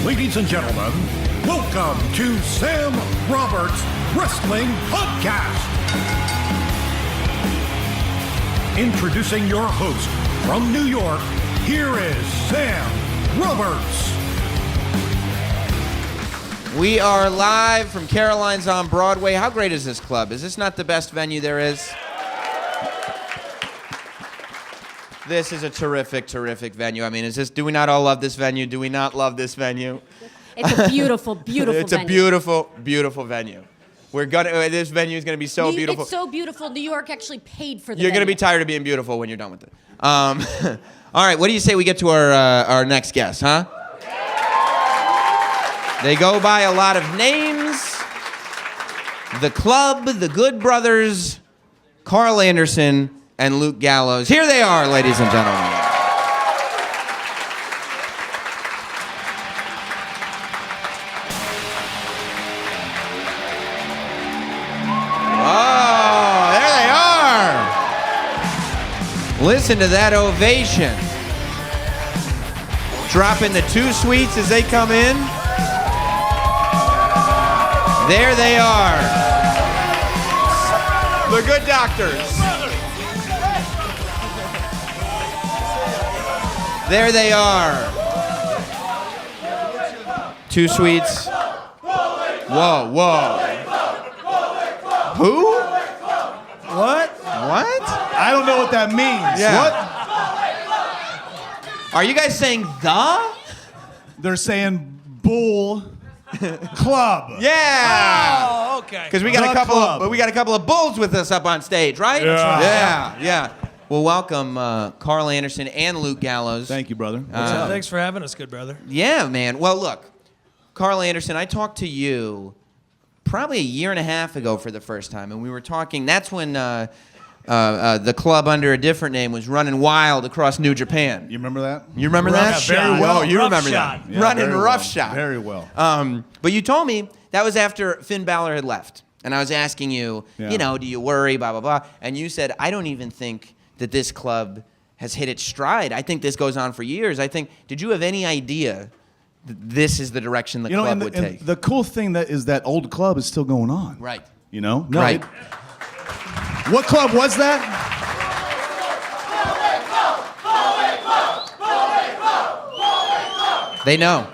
Ladies and gentlemen, welcome to Sam Roberts Wrestling Podcast. Introducing your host from New York, here is Sam Roberts. We are live from Caroline's on Broadway. How great is this club? Is this not the best venue there is? This is a terrific, terrific venue. I mean, do we not all love this venue? Do we not love this venue? It's a beautiful, beautiful It's venue. a beautiful, beautiful venue. This venue is going to be so beautiful. It's so beautiful. New York actually paid for the You're going to be tired of being beautiful when you're done with it. All right, what do you say we get to our next guest, huh? They go by a lot of names. The Club, the Good Brothers, Karl Anderson, and Luke Gallows. Here they are, ladies and gentlemen. Oh, there they are. Listen to that ovation. Dropping the two sweets as they come in. There they are. The Good Doctors. There they are. Two sweets. Whoa, whoa. Who? What? What? I don't know what that means. Yeah. What? Are you guys saying the? They're saying Bull Club. Yeah. Oh, okay. Because we got a couple of bulls with us up on stage, right? Yeah. Yeah. Well, welcome, Karl Anderson and Luke Gallows. Thank you, brother. Thanks for having us, good brother. Yeah, man. Well, look, Karl Anderson, I talked to you probably a year and a half ago for the first time, and we were talking. That's when the club under a different name was running wild across New Japan. You remember that? You remember that? Very well. Oh, you Rough remember shot. that? Yeah, Running very roughshod. Very well. But you told me that was after Finn Balor had left, and I was asking you, Yeah. do you worry, blah blah blah, and you said, I don't even think that this club has hit its stride. I think this goes on for years. Did you have any idea that this is the direction the club would take? The cool thing is that old club is still going on. Right. You know? No, right. What club was that? They know.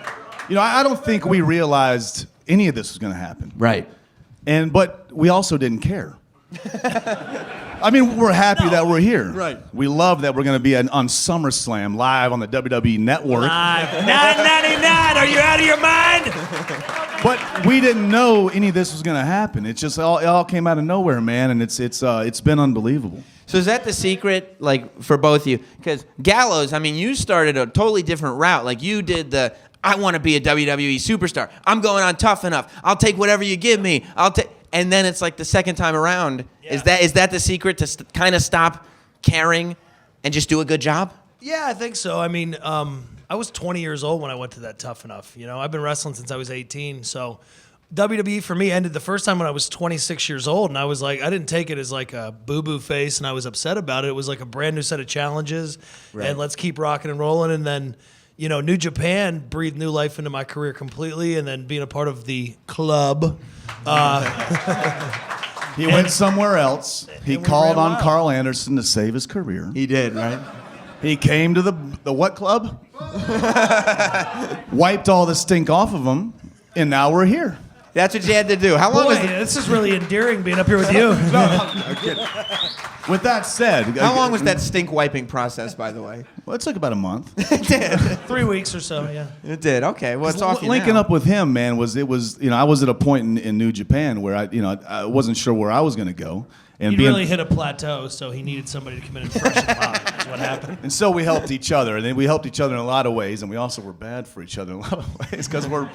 I don't think we realized any of this was going to happen. Right. But we also didn't care. I mean, we're happy that we're here. Right. We love that we're going to be on SummerSlam live on the WWE Network. Live. $9.99. Are you out of your mind? But we didn't know any of this was going to happen. It all came out of nowhere, man, and it's been unbelievable. So is that the secret, for both of you? Because Gallows, you started a totally different route. Like, you did I want to be a WWE superstar. I'm going on Tough Enough. I'll take whatever you give me. And then it's like the second time around. Yeah. Is that the secret to kind of stop caring and just do a good job? Yeah, I think so. I was 20 years old when I went to that Tough Enough. I've been wrestling since I was 18. So WWE for me ended the first time when I was 26 years old. And I was like, I didn't take it as like a boo-boo face and I was upset about it. It was like a brand new set of challenges. Right. And let's keep rocking and rolling. And then, New Japan breathed new life into my career completely. And then being a part of the club. He went somewhere else. He called on Karl Anderson to save his career. He did, right? He came to the what club? Wiped all the stink off of him, and now we're here. That's what you had to do. How long was this is really endearing being up here with you. I'm kidding. With that said, how long was that stink wiping process, by the way? Well, it took about a month. It did. 3 weeks or so, yeah. It did. Okay. Well, it's off you Linking now. up with him, man, I was at a point in New Japan where I wasn't sure where I was going to go. And He really hit a plateau, so he needed somebody to come in and freshen him up. That's what happened. And so we helped each other, and then we helped each other in a lot of ways, and we also were bad for each other in a lot of ways because we're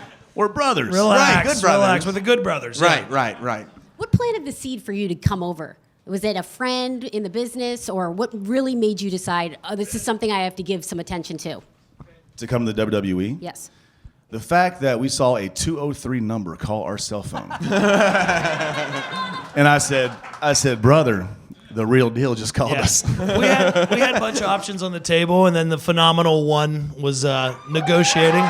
brothers. Relax, Right, good brothers. relax. We're the good brothers. Right, yeah. right. What planted the seed for you to come over? Was it a friend in the business, or what really made you decide, this is something I have to give some attention to? To come to the WWE? Yes. The fact that we saw a 203 number call our cell phone. And I said, brother, the real deal just called us. we had a bunch of options on the table, and then the phenomenal one was negotiating.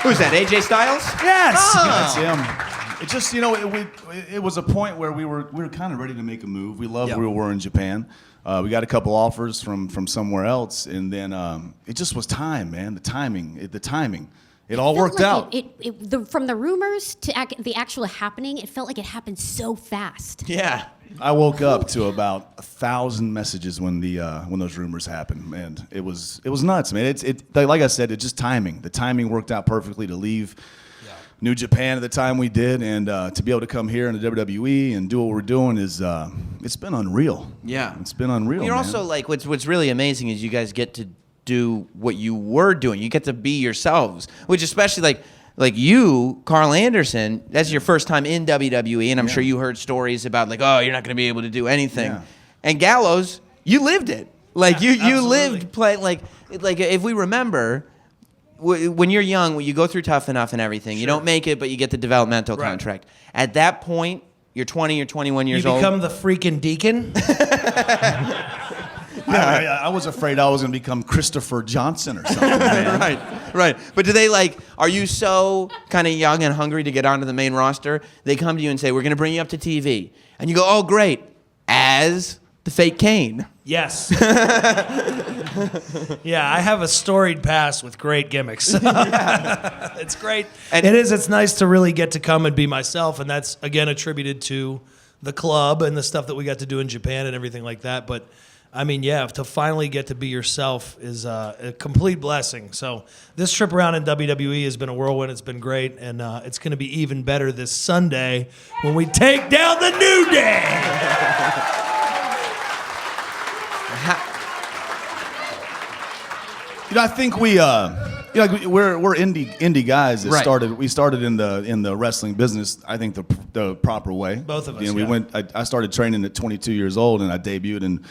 Who's that? AJ Styles? Yes. That's him. It just, it was a point where we were kind of ready to make a move. We loved where we were in Japan. We got a couple offers from somewhere else, and then it just was time, man. The timing. It all worked out. From the rumors to the actual happening, it felt like it happened so fast. Yeah. I woke up to about 1,000 messages when those rumors happened, and it was nuts, man. Like I said, it's just timing. The timing worked out perfectly to leave New Japan at the time we did, and to be able to come here in the WWE and do what we're doing is it's been unreal. Yeah, it's been unreal. You're man. also like what's really amazing is you guys get to do what you were doing. You get to be yourselves, which especially like you, Karl Anderson, that's your first time in WWE, and I'm sure you heard stories about like, oh, you're not going to be able to do anything. Yeah. And Gallows, you lived it. Like you lived play like if we remember. When you're young, when you go through Tough Enough and everything, you don't make it, but you get the developmental contract. At that point, you're 20, you're 21 years old. You become the freaking deacon? I was afraid I was going to become Christopher Johnson or something. Man. Right. But do they are you so kind of young and hungry to get onto the main roster? They come to you and say, we're going to bring you up to TV. And you go, oh, great. As the fake Kane. Yes. Yeah, I have a storied past with great gimmicks. It's great. And it's nice to really get to come and be myself, and that's, again, attributed to the club and the stuff that we got to do in Japan and everything like that. But, I mean, yeah, to finally get to be yourself is a complete blessing. So this trip around in WWE has been a whirlwind. It's been great, and it's going to be even better this Sunday when we take down the New Day. I think we're indie guys that started. We started in the wrestling business. I think the proper way. Both of us. We I started training at 22 years old, and I debuted in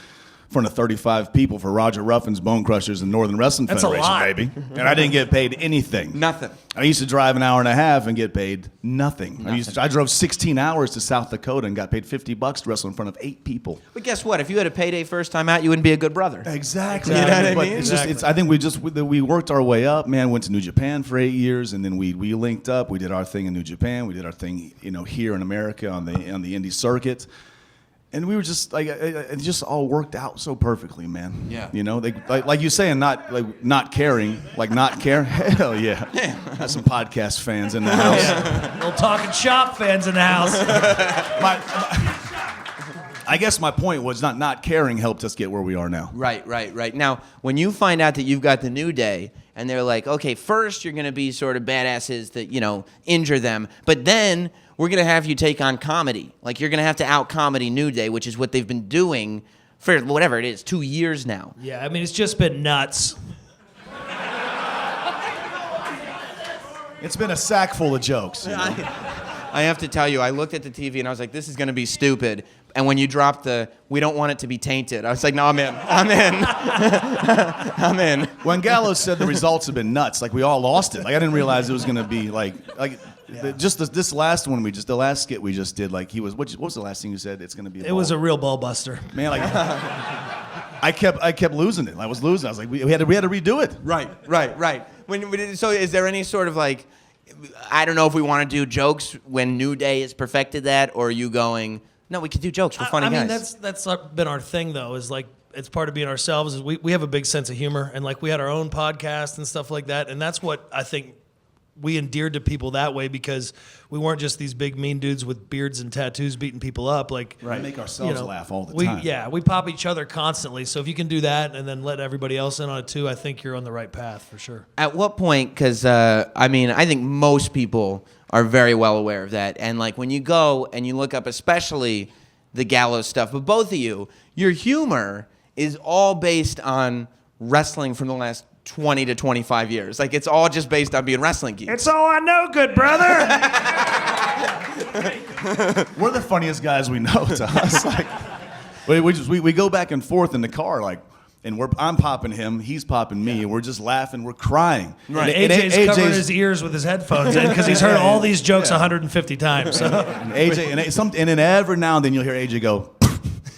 front of 35 people for Roger Ruffin's Bone Crushers and Northern Wrestling Federation, baby. And I didn't get paid anything. Nothing. I used to drive an hour and a half and get paid nothing. I drove 16 hours to South Dakota and got paid $50 to wrestle in front of 8 people. But guess what? If you had a payday first time out, you wouldn't be a good brother. Exactly. You know what I mean? It's I think we worked our way up, man. Went to New Japan for 8 years, and then we linked up. We did our thing in New Japan. We did our thing, here in America on the indie circuit. And we were just it just all worked out so perfectly, man. Yeah. Like you saying, not caring, not care. Hell yeah. Got some podcast fans in the house. Yeah. Little talking shop fans in the house. I guess my point was not caring helped us get where we are now. Right. Now, when you find out that you've got the New Day, and they're like, okay, first you're going to be sort of badasses that, injure them, but then we're going to have you take on comedy. Like, you're going to have to out-comedy New Day, which is what they've been doing for whatever it is, 2 years now. Yeah, I mean, it's just been nuts. It's been a sack full of jokes. I have to tell you, I looked at the TV and I was like, this is going to be stupid. And when you dropped we don't want it to be tainted, I was like, no, I'm in. I'm in. When Gallows said the results have been nuts, we all lost it. I didn't realize it was going to be just this last one the last skit we just did, what was the last thing you said? It's going to be It was a real ball buster. Man, I kept losing it. I was losing. I was like, we had to redo it. Right. So is there any sort of I don't know if we want to do jokes when New Day has perfected that, or are you going, no, we can do jokes. We're funny guys. I mean, that's been our thing, though, is it's part of being ourselves. Is we have a big sense of humor, and we had our own podcast and stuff like that, and that's what I think we endeared to people that way, because we weren't just these big mean dudes with beards and tattoos beating people up. We make ourselves laugh all the time. Yeah, we pop each other constantly. So if you can do that and then let everybody else in on it too, I think you're on the right path for sure. At what point? Because I think most people are very well aware of that. And when you go and you look up, especially the Gallows stuff, but both of you, your humor is all based on wrestling from the last 20 to 25 years. It's all just based on being wrestling geeks. It's all I know, good brother. We're the funniest guys we know to us. We go back and forth in the car, and I'm popping him, he's popping me, and we're just laughing, we're crying. Right. And AJ's covering his ears with his headphones in because he's heard all these jokes 150 times. So. And AJ, and then every now and then you'll hear AJ go.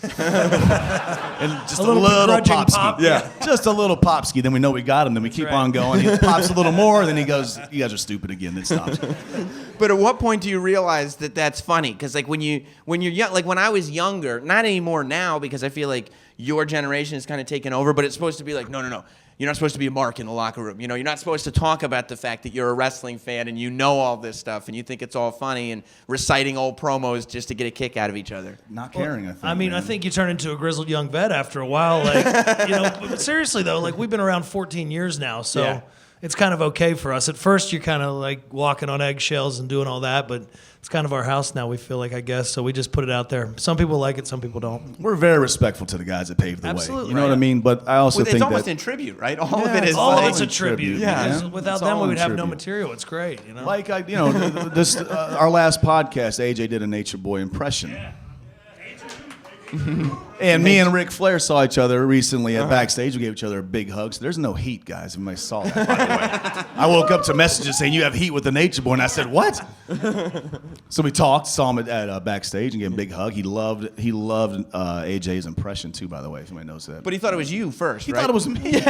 And just a little little begrudging popski. pop. Yeah, just a little popski. Then we know we got him. Then we keep right. on going. He pops a little more. Then he goes, "You guys are stupid again." Then stops. But at what point do you realize that that's funny? Because like when you're young, like when I was younger, not anymore now, because I feel like your generation is kind of taken over. But it's supposed to be like, no. You're not supposed to be a mark in the locker room. You know, you're not supposed to talk about the fact that you're a wrestling fan and you know all this stuff and you think it's all funny and reciting old promos just to get a kick out of each other. Not caring, I think. I mean, man. I think you turn into a grizzled young vet after a while. Like, you know, but seriously though, like we've been around 14 years now, so Yeah. it's kind of okay for us. At first, you're kind of like walking on eggshells and doing all that, but it's kind of our house now. We feel like, I guess, so we just put it out there. Some people like it, some people don't. We're very respectful to the guys that paved the Absolutely. way. You know what I mean? But I also Well, think it's almost that in tribute, right? All of Yeah, it is it's All like, of it's a tribute. Yeah. because man. without It's them, all we in would have no tribute. material. It's great, you know. like this our last podcast, AJ did a Nature Boy impression. And me and Ric Flair saw each other recently at backstage. We gave each other a big hug. So there's no heat, guys. You might saw that, by the way. I woke up to messages saying you have heat with the Nature Boy, and I said, "What?" So we talked, saw him at backstage, and gave him a big hug. He loved AJ's impression too, by the way. If anybody knows that. But he thought it was you first, he right? thought it was me.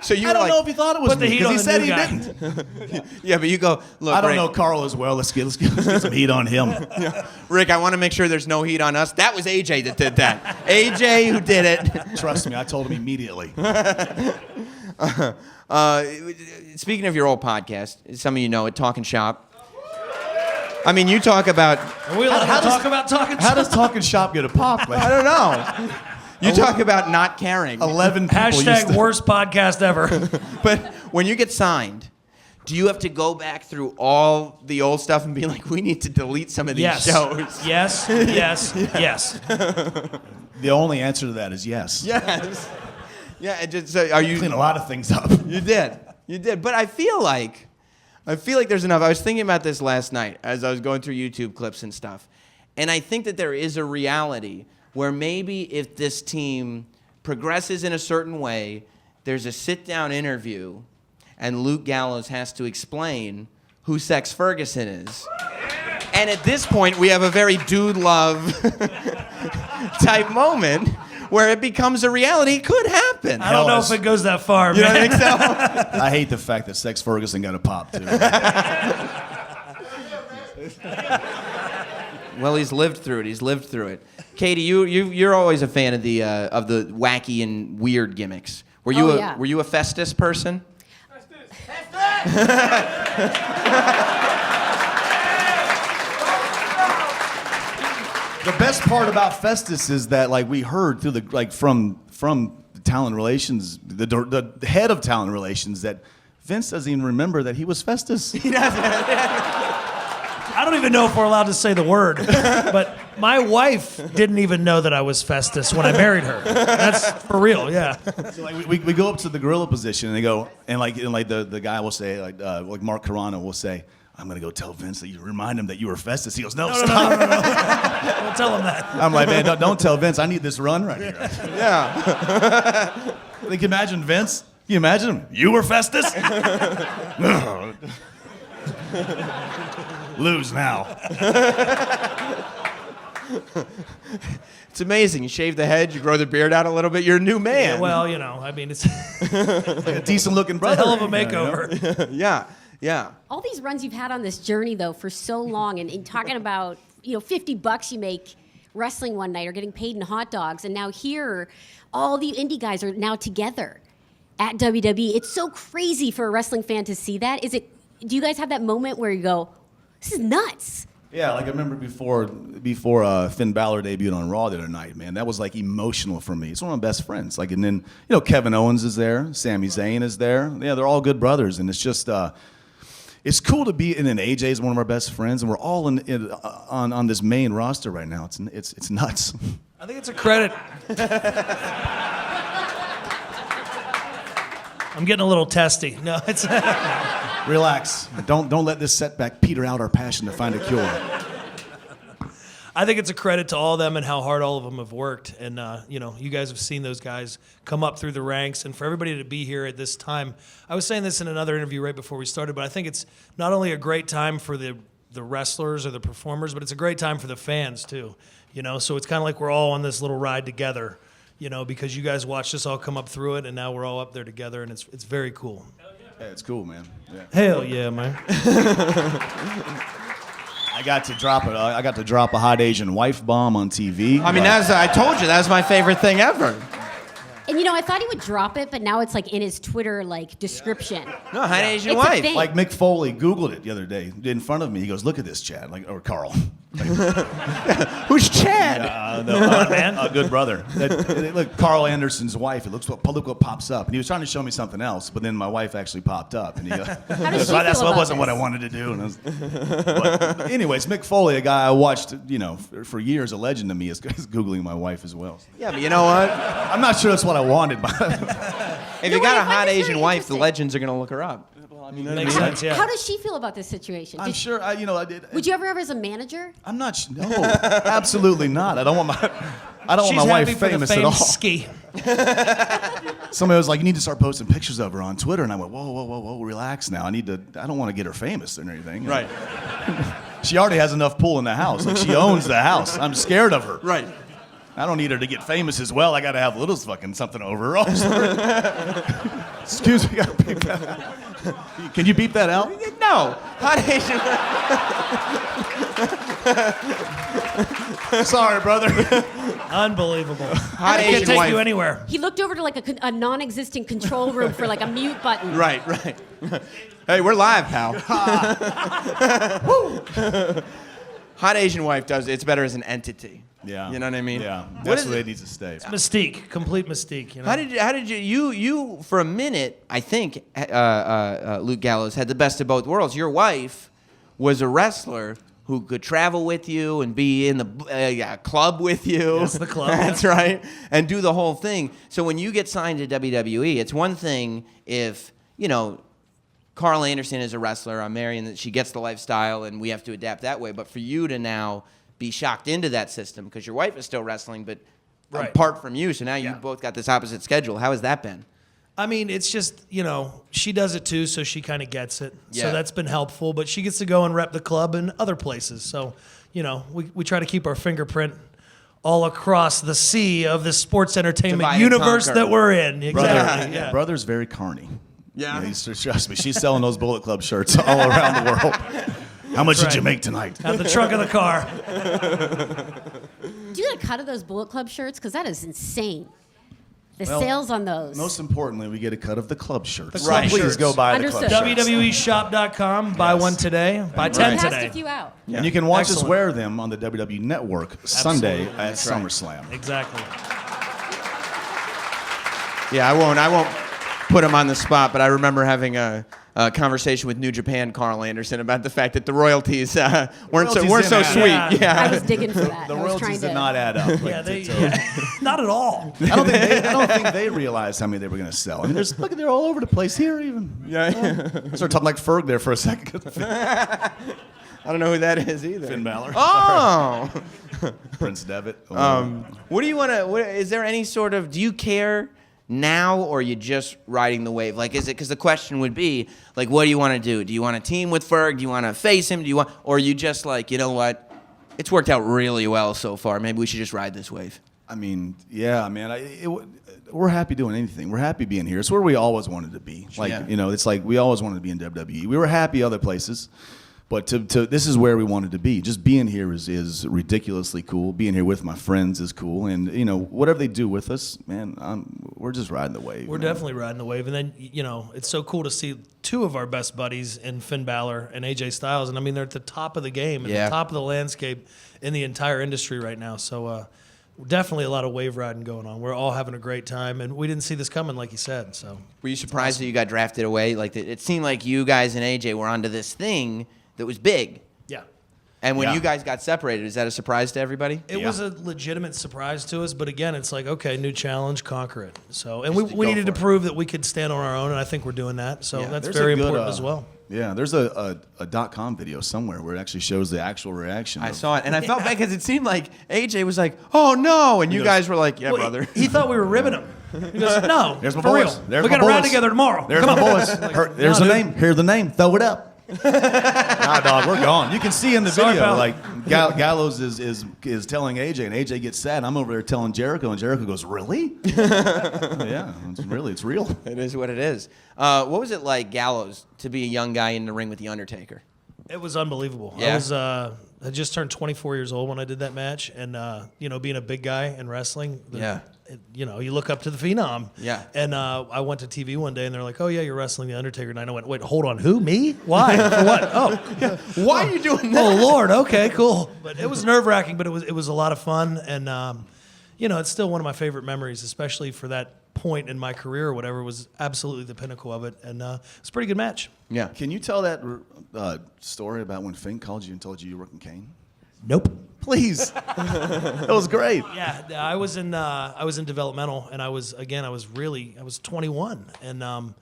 So you I were don't like, know if he thought it was Put the me heat because on he the said new he guy. didn't. yeah, but you go, look, I don't Rick, know Carl as well. Let's get some heat on him. Rick, I want to make sure there's no heat on us. That was AJ that did that. AJ who did it. Trust me, I told him immediately. Speaking of your old podcast, some of you know it, Talking Shop. I mean, you talk about, Are we allowed to talk about talking How does Talking Shop get a pop? I don't know. You talk about not caring. 11 people used Hashtag to... worst podcast ever. But when you get signed, do you have to go back through all the old stuff and be like, we need to delete some of these Yes. shows? Yes. Yes. Yes. The only answer to that is yes. Yes. Yeah, and just are you? Clean a lot of things up. You did. But I feel like there's enough. I was thinking about this last night as I was going through YouTube clips and stuff, and I think that there is a reality where maybe if this team progresses in a certain way, there's a sit-down interview, and Luke Gallows has to explain who Sex Ferguson is. And at this point, we have a very dude love type moment where it becomes a reality. It could happen. I don't know if it goes that far, You don't man. think so? I hate the fact that Sex Ferguson got a pop, too. Well, he's lived through it. Katie, you're always a fan of the wacky and weird gimmicks. Were you were you a Festus person? The best part about Festus is that, like, we heard through from the talent relations, the head of talent relations, that Vince doesn't even remember that he was Festus. He doesn't. I don't even know if we're allowed to say the word, but my wife didn't even know that I was Festus when I married her. That's for real, yeah. So, like, we go up to the gorilla position, and they go, and the guy will say, like Mark Carano will say, "I'm gonna go tell Vince that you remind him that you were Festus." He goes, "No, stop." No. Don't tell him that. I'm like, "Man, don't tell Vince. I need this run right here." Yeah. Like, imagine Vince. Can you imagine him? You were Festus? Lose now. It's amazing. You shave the head, you grow the beard out a little bit. You're a new man. Yeah, well, you know, I mean, it's Like a decent looking a brother. hell of a makeover. yeah. All these runs you've had on this journey, though, for so long, and talking about, $50 you make wrestling one night or getting paid in hot dogs, and now here, all the indie guys are now together at WWE. It's so crazy for a wrestling fan to see that. Do you guys have that moment where you go, this is nuts? Yeah, like I remember before Finn Balor debuted on Raw the other night, man. That was like emotional for me. It's one of my best friends. Like, and then Kevin Owens is there, Sami Zayn is there. Yeah, they're all good brothers, and it's just it's cool to be. And then AJ is one of our best friends, and we're all on this main roster right now. It's nuts. I think it's a credit. I'm getting a little testy. No, it's Relax. Don't let this setback peter out our passion to find a cure. I think it's a credit to all of them and how hard all of them have worked. And, you guys have seen those guys come up through the ranks. And for everybody to be here at this time, I was saying this in another interview right before we started, but I think it's not only a great time for the the wrestlers or the performers, but it's a great time for the fans too. So it's kind of like we're all on this little ride together. Because you guys watched us all come up through it, and now we're all up there together, and it's very cool. Yeah, it's cool, man. Yeah. Hell yeah, man. I got to drop a hot Asian wife bomb on TV. I mean, I told you, that was my favorite thing ever. And I thought he would drop it, but now it's like in his Twitter description. No, hot Asian It's a wife. thing. Like Mick Foley Googled it the other day in front of me. He goes, "Look at this, Chad," or Carl. Who's Chad? A good brother. Look, Karl Anderson's wife. Look what pops up. And he was trying to show me something else, but then my wife actually popped up, and he goes, How does she feel "That about wasn't what this? I wanted to do." And but anyways, Mick Foley, a guy I watched, for years, a legend to me, is Googling my wife as well. Yeah, but you know what? I'm not sure that's what I wanted, but If you got a I find hot this very Asian wife, the interesting. legends are going to look her up. Makes sense, yeah. How does she feel about this situation? I'm sure I did. Would you ever have as a manager? I'm not. No, absolutely not. I don't want my She's wife happy for the famous fame at all. ski. Somebody was like, "You need to start posting pictures of her on Twitter," and I went, "Whoa, relax now. I don't want to get her famous or anything." Right. She already has enough pull in the house. Like, she owns the house. I'm scared of her. Right. I don't need her to get famous as well. I got to have a little fucking something over her. Excuse me. Beep that out. Can you beep that out? No. Hot Asian. Sorry, brother. Unbelievable. Hot I can't Asian take wife. you anywhere. He looked over to a non-existent control room for a mute button. Right. Hey, we're live, pal. Hot Asian wife it's better as an entity. Yeah. You know what I mean? Yeah. What That's is where it? it needs to stay. Mystique, complete mystique. How did you for a minute, I think, Luke Gallows had the best of both worlds. Your wife was a wrestler who could travel with you and be in the club with you. Yes, the club. That's right. And do the whole thing. So when you get signed to WWE, it's one thing if, Karl Anderson is a wrestler, I'm marrying that she gets the lifestyle and we have to adapt that way. But for you to now be shocked into that system because your wife is still wrestling, but Right. apart from you, so now you both got this opposite schedule. How has that been? I mean, it's just, she does it too, so she kind of gets it. Yeah. So that's been helpful, but she gets to go and rep the club in other places. So, we try to keep our fingerprint all across the sea of this sports entertainment Divide and universe conquer. that we're in. Exactly. Yeah. Yeah. Brother's very carny. Yeah. Trust me, she's selling those Bullet Club shirts all around the world. How much did right. you make tonight? Out the trunk of the car. Do you get a cut of those Bullet Club shirts? Because that is insane. The Well, sales on those. Most importantly, we get a cut of the club shirts. The club Please shirts. go buy the club Understood. shirts. WWEshop.com. Buy one today. Buy 10 We passed today. a few out. And you can watch us Excellent. wear them on the WWE Network Sunday at That's right. SummerSlam. Exactly. Yeah, I won't put him on the spot, but I remember having a conversation with New Japan Karl Anderson about the fact that the royalties weren't Royalties so didn't sweet. add up. Yeah. I was digging for that. The I was royalties trying did to. not add up. Not at all. I don't think they realized how many they were going to sell. I mean, they're all over the place here even. Yeah. I started talking like Ferg there for a second. I don't know who that is either. Finn Balor. Oh. Prince Devitt. What do you want to? Is there any sort of? Do you care now, or are you just riding the wave? Like, is it because the question would be like, what do you want to do? Do you want to team with Ferg? Do you want to face him? Or are you just like, you know what? It's worked out really well so far. Maybe we should just ride this wave. I mean, yeah, man. We're happy doing anything. We're happy being here. It's where we always wanted to be. Like, Yeah. it's like we always wanted to be in WWE. We were happy other places, but to this is where we wanted to be. Just being here is ridiculously cool. Being here with my friends is cool, and whatever they do with us, man, we're just riding the wave. We're man. definitely riding the wave. And then, it's so cool to see two of our best buddies in Finn Balor and AJ Styles. And I mean, they're at the top of the game, at Yeah. the top of the landscape in the entire industry right now. So definitely a lot of wave riding going on. We're all having a great time. And we didn't see this coming, like you said. So Were you surprised that you got drafted away? Like, it seemed like you guys and AJ were onto this thing that was big. yeah. And when Yeah. you guys got separated, is that a surprise to everybody? It Yeah. was a legitimate surprise to us, but again, it's like, okay, new challenge, conquer it. So, and we go needed to for it. prove that we could stand on our own, and I think we're doing that. So Yeah. that's There's very a good, important as well. Yeah, there's a .com video somewhere where it actually shows the actual reaction. I of- saw it, and I felt bad because it seemed like AJ was like, "Oh no," and you goes, guys were like, "Yeah, Well, brother." He thought we were ribbing him. He goes, no, There's my for boys. real. There's We're my going to ride boys. together tomorrow. There's Come my on. boys. Like, There's no, the dude. name. Here's the name. Throw it up. Nah, dog, we're gone. You can see in the Sorry, video, pal. like Gallows is telling AJ, and AJ gets sad. And I'm over there telling Jericho, and Jericho goes, "Really?" Yeah, it's real. It is what it is. What was it like, Gallows, to be a young guy in the ring with The Undertaker? It was unbelievable. Yeah. I just turned 24 years old when I did that match, and being a big guy in wrestling, you look up to the Phenom. Yeah. And I went to TV one day, and they're like, "Oh yeah, you're wrestling the Undertaker," and I went, "Wait, hold on, who? Me? Why? For what? Oh, Why are you doing that? oh Lord, okay, cool." But it was nerve wracking, but it was a lot of fun, and it's still one of my favorite memories, especially for that point in my career or whatever. Was absolutely the pinnacle of it, and it's a pretty good match. Yeah. Can you tell that story about when Fink called you and told you were working Kane? Nope. Please. That was great. Yeah, I was in developmental, and I was 21, and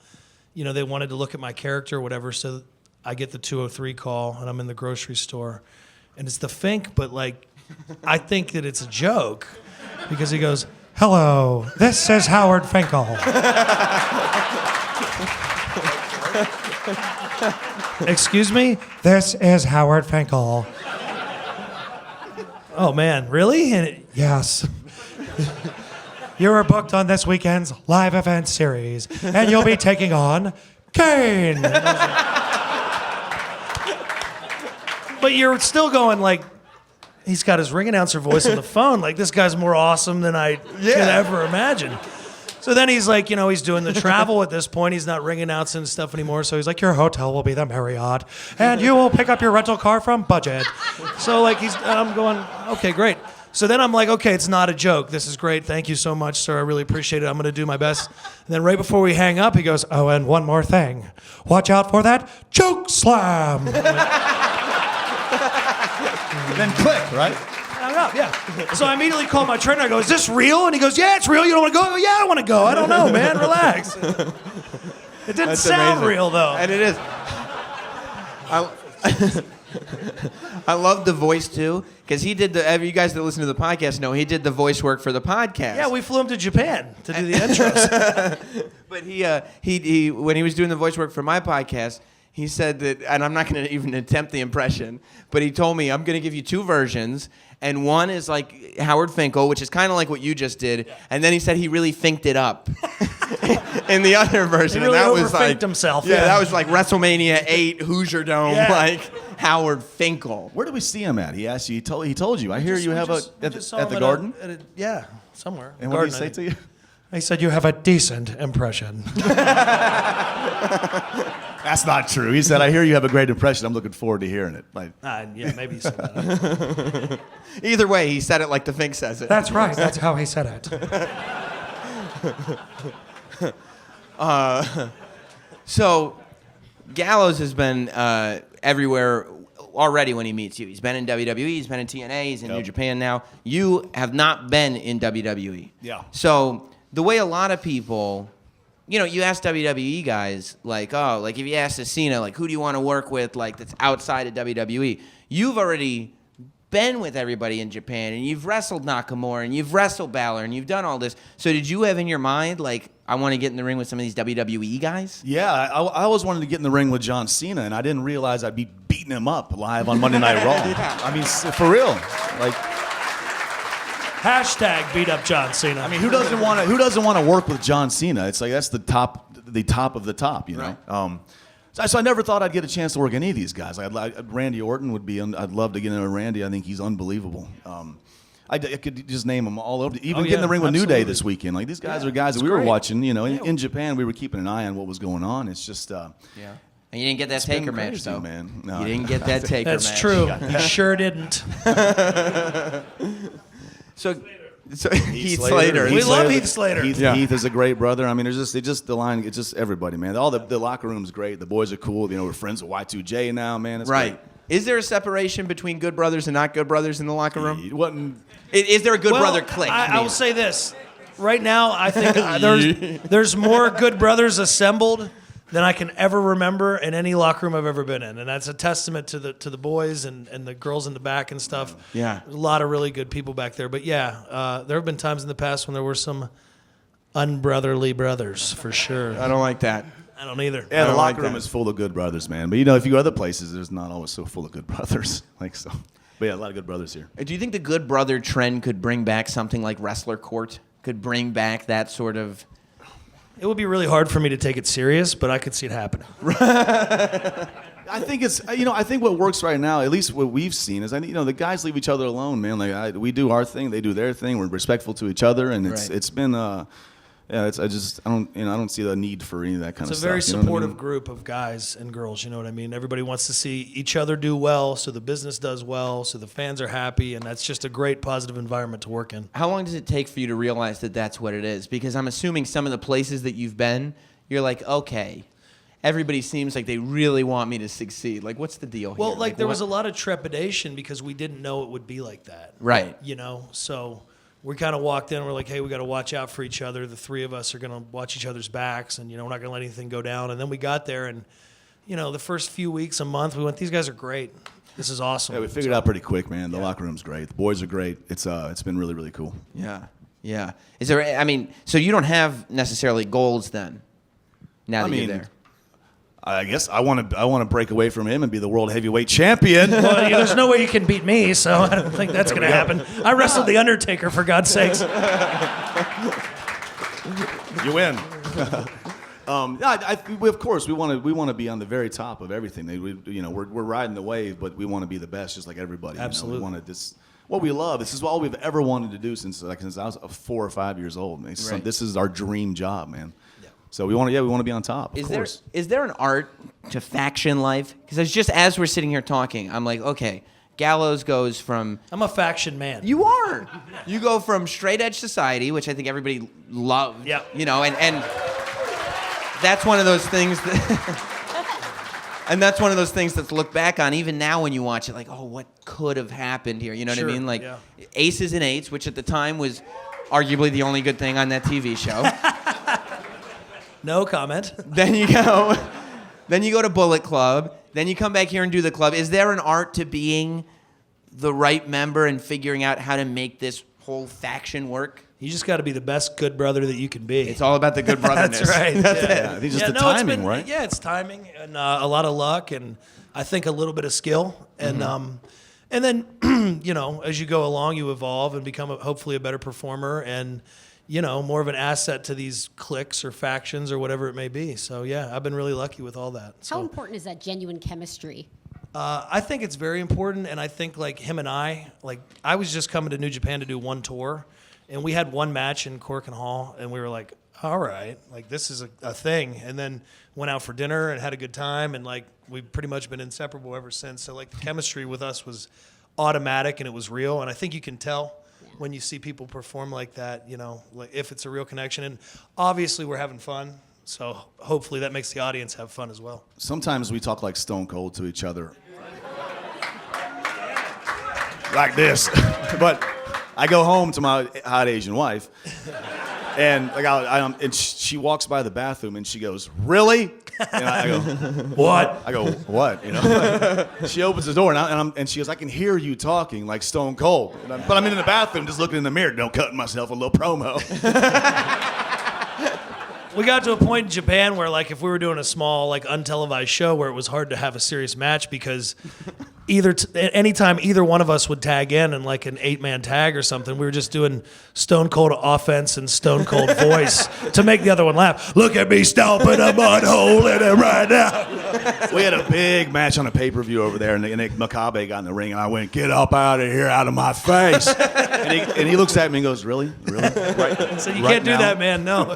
they wanted to look at my character or whatever, so I get the 203 call, and I'm in the grocery store, and it's the Fink, but like, I think that it's a joke, because he goes, "Hello, this is Howard Finkel." Excuse me? This is Howard Finkel. Oh, man, really? Yes. You were booked on this weekend's live event series, and you'll be taking on Kane. But you're still going like, he's got his ring announcer voice on the phone. Like, this guy's more awesome than I could ever imagine. So then he's like, he's doing the travel at this point. He's not ring announcing stuff anymore. So he's like, your hotel will be the Marriott, and you will pick up your rental car from Budget. So like I'm going, okay, great. So then I'm like, okay, it's not a joke. This is great. Thank you so much, sir. I really appreciate it. I'm going to do my best. And then right before we hang up, he goes, "Oh, and one more thing. Watch out for that choke slam." Then click, right? Hung up, yeah. So I immediately called my trainer. I go, "Is this real?" And he goes, "Yeah, it's real. You don't want to go?" I go, "Yeah, I want to go. I don't know, man. Relax." It didn't sound amazing. real, though. And it is. I love the voice too, because he did you guys that listen to the podcast know he did the voice work for the podcast. Yeah, we flew him to Japan to do the intros. But he when he was doing the voice work for my podcast, he said that, and I'm not going to even attempt the impression, but he told me, "I'm going to give you two versions, and one is like Howard Finkel, which is kind of like what you just did, and then he said he really finked it up in the other version." He really and that was like himself. Yeah, that was like WrestleMania 8 Hoosier Dome, like Howard Finkel. Where did we see him at? He asked you. He told you. I hear you have at the at Garden. Yeah, somewhere. And what did he say to you? He said, "You have a decent impression." That's not true. He said, "I hear you have a great impression. I'm looking forward to hearing it." Like, Yeah, maybe he said that. Either way, he said it like the Fink says it. That's right. That's how he said it. So, Gallows has been everywhere already when he meets you. He's been in WWE, he's been in TNA, he's in New Japan now. You have not been in WWE. Yeah. So, the way a lot of people, you ask WWE guys, like, oh, like if you ask Cena, like, who do you want to work with, like, that's outside of WWE? You've already been with everybody in Japan, and you've wrestled Nakamura, and you've wrestled Balor, and you've done all this. So did you have in your mind, like, I want to get in the ring with some of these WWE guys? yeah, I always wanted to get in the ring with John Cena, and I didn't realize I'd be beating him up live on Monday Night Raw. Yeah. I mean, for real. Like, Hashtag beat up John Cena. I mean, who doesn't want to work with John Cena? It's like that's the top of the top, you know. Right. So I never thought I'd get a chance to work any of these guys. Randy Orton would be. I'd love to get in with Randy. I think he's unbelievable. I could just name them all over. Even get in the ring with New Day this weekend. Like these guys are guys that we were watching. In Japan, we were keeping an eye on what was going on. It's just. And you didn't get that Taker match, crazy, though. man. No, you didn't get that Taker match. That's true. You sure didn't. So Heath Slater. We love Heath Slater. Heath is a great brother. I mean, it's just the line. It's just everybody, man. All the locker room's great. The boys are cool. We're friends with Y2J now, man. It's Right. great. Is there a separation between good brothers and not good brothers in the locker room? It wasn't. Is there a good brother clique? I will say this. Right now, I think there's more good brothers assembled than I can ever remember in any locker room I've ever been in, and that's a testament to the boys and the girls in the back and stuff. Yeah. There's a lot of really good people back there. But yeah, there have been times in the past when there were some unbrotherly brothers for sure. I don't like that. I don't either. Yeah, the don't locker like room that. is full of good brothers, man. But you know, if you go other places, there's not always so full of good brothers. Like so. But yeah, a lot of good brothers here. Do you think the good brother trend could bring back something like Wrestler Court? Could bring back that sort of... It would be really hard for me to take it serious, but I could see it happening. I think it's, I think what works right now, at least what we've seen, is the guys leave each other alone, man. Like we do our thing, they do their thing. We're respectful to each other, and it's been, I don't see the need for any of that kind of It's a stuff. very you know what I supportive mean? group of guys and girls, you know what I mean? Everybody wants to see each other do well, so the business does well, so the fans are happy, and that's just a great positive environment to work in. How long does it take for you to realize that that's what it is? Because I'm assuming some of the places that you've been, you're like, okay, everybody seems like they really want me to succeed. Like, what's the deal Well, here? like there was a what- lot of trepidation because we didn't know it would be like that. Right. You know, so we kind of walked in, we're like, hey, we got to watch out for each other. The three of us are going to watch each other's backs, and, we're not going to let anything go down. And then we got there, and, the first few weeks, a month, we went, these guys are great. This is awesome. Yeah, we figured it out pretty quick, man. The locker room's great. The boys are great. It's been really, really cool. Yeah, yeah. Is there, so you don't have necessarily goals then, now that you're there? I guess I want to break away from him and be the world heavyweight champion. Well, there's no way you can beat me, so I don't think that's going to happen. I wrestled The Undertaker, for God's sakes. You win. Of course, we want to be on the very top of everything. We're riding the wave, but we want to be the best, just like everybody. Absolutely. We want to what we love. This is all we've ever wanted to do since I was 4 or 5 years old. Right. This is our dream job, man. So we want to be on top. Of course. Is there an art to faction life? Because just as we're sitting here talking, I'm like, okay, Gallows goes from... I'm a faction man. You are. You go from straight edge society, which I think everybody loved. Yeah. And that's one of those things that... And that's one of those things that's looked back on even now when you watch it, like, oh, what could have happened here? You know what I mean? Like, yeah. Aces and Eights, which at the time was arguably the only good thing on that TV show. No comment. Then you go to Bullet Club. Then you come back here and do the club. Is there an art to being the right member and figuring out how to make this whole faction work? You just got to be the best good brother that you can be. It's all about the good brotherness. That's right. I think just the timing, right? Yeah, it's timing and a lot of luck and I think a little bit of skill. And and then, as you go along, you evolve and become hopefully a better performer and, more of an asset to these cliques or factions or whatever it may be. So, yeah, I've been really lucky with all that. How important is that genuine chemistry? I think it's very important, and I think, like, him and I was just coming to New Japan to do one tour, and we had one match in Cork and Hall, and we were like, all right, like, this is a thing. And then went out for dinner and had a good time, and, like, we've pretty much been inseparable ever since. So, like, the chemistry with us was automatic, and it was real, and I think you can tell when you see people perform like that, like if it's a real connection. And obviously we're having fun, so hopefully that makes the audience have fun as well. Sometimes we talk like Stone Cold to each other. Like this. But I go home to my hot Asian wife, and and she walks by the bathroom and she goes, "Really?" And I go, "What?" I go, "What?" She opens the door and she goes, "I can hear you talking like Stone Cold." But I'm in the bathroom just looking in the mirror, cutting myself a little promo. We got to a point in Japan where, like, if we were doing a small, like, untelevised show where it was hard to have a serious match because anytime either one of us would tag in like an 8-man tag or something, we were just doing Stone Cold offense and Stone Cold voice to make the other one laugh. Look at me stomping a mud hole in it right now. We had a big match on a pay-per-view over there, and Makabe got in the ring, and I went, "Get up out of here, out of my face." and he looks at me and goes, "Really? Really?" Right, So you right can't do now? that, man, no.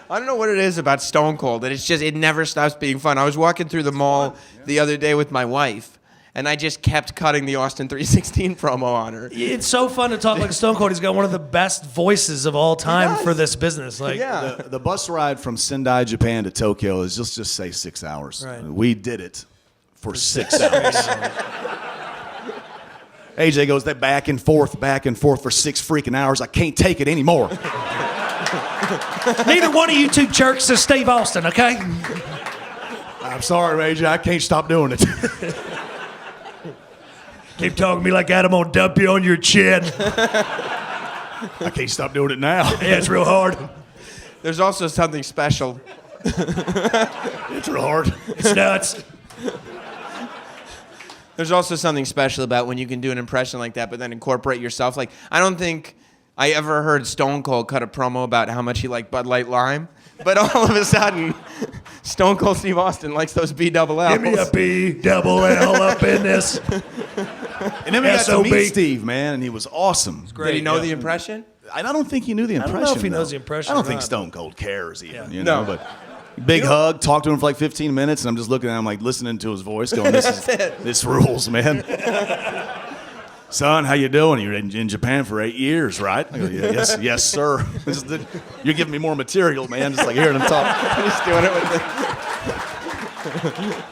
I don't know what it is about Stone Cold. It never stops being fun. I was walking through the mall the other day with my wife, and I just kept cutting the Austin 316 promo on her. It's so fun to talk like Stone Cold. He's got one of the best voices of all time for this business. Like, Yeah. The bus ride from Sendai, Japan to Tokyo is just say 6 hours. Right. We did it for 6 hours. AJ goes that back and forth for 6 freaking hours. I can't take it anymore. neither one of you two jerks is Steve Austin, okay? I'm sorry, AJ. I can't stop doing it. Keep talking to me like Adam will dump you on your chin. I can't stop doing it now. Yeah, it's real hard. There's also something special It's real hard. It's nuts. There's also something special about when you can do an impression like that, but then incorporate yourself. Like, I don't think I ever heard Stone Cold cut a promo about how much he liked Bud Light Lime, but all of a sudden, Stone Cold Steve Austin likes those B-double-Ls. Give me a B-double-L up in this. And then we got to SOB. meet Steve, man, and he was awesome. Did he know the impression? I don't think he knew the impression. I don't know if he though. knows the impression I don't or think not. Stone Cold cares even. Yeah. You know, No. but big hug, talked to him for like 15 minutes, and I'm just looking at him like listening to his voice, going, "This rules, man." Son, how you doing? You're in Japan for 8 years, right? I go, yes, sir. You're giving me more material, man. Just like hearing him talk. Just doing it with the...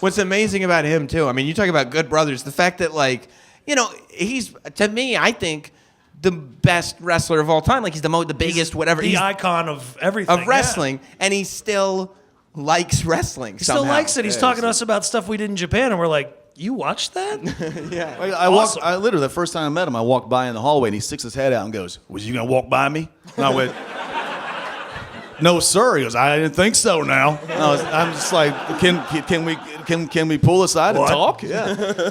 What's amazing about him, too, I mean, you talk about good brothers, the fact that, like, you know, he's, to me, I think, the best wrestler of all time. Like, he's the biggest, whatever. The He's icon of everything. of wrestling, and he still likes wrestling He somehow. still likes it. He's talking to us about stuff we did in Japan, and we're like, you watched that? I literally, the first time I met him, I walked by in the hallway, and he sticks his head out and goes, "Was you going to walk by me?" And I went, "No, sir." He goes, "I didn't think so now." And I'm just like, can we pull aside and talk? Yeah.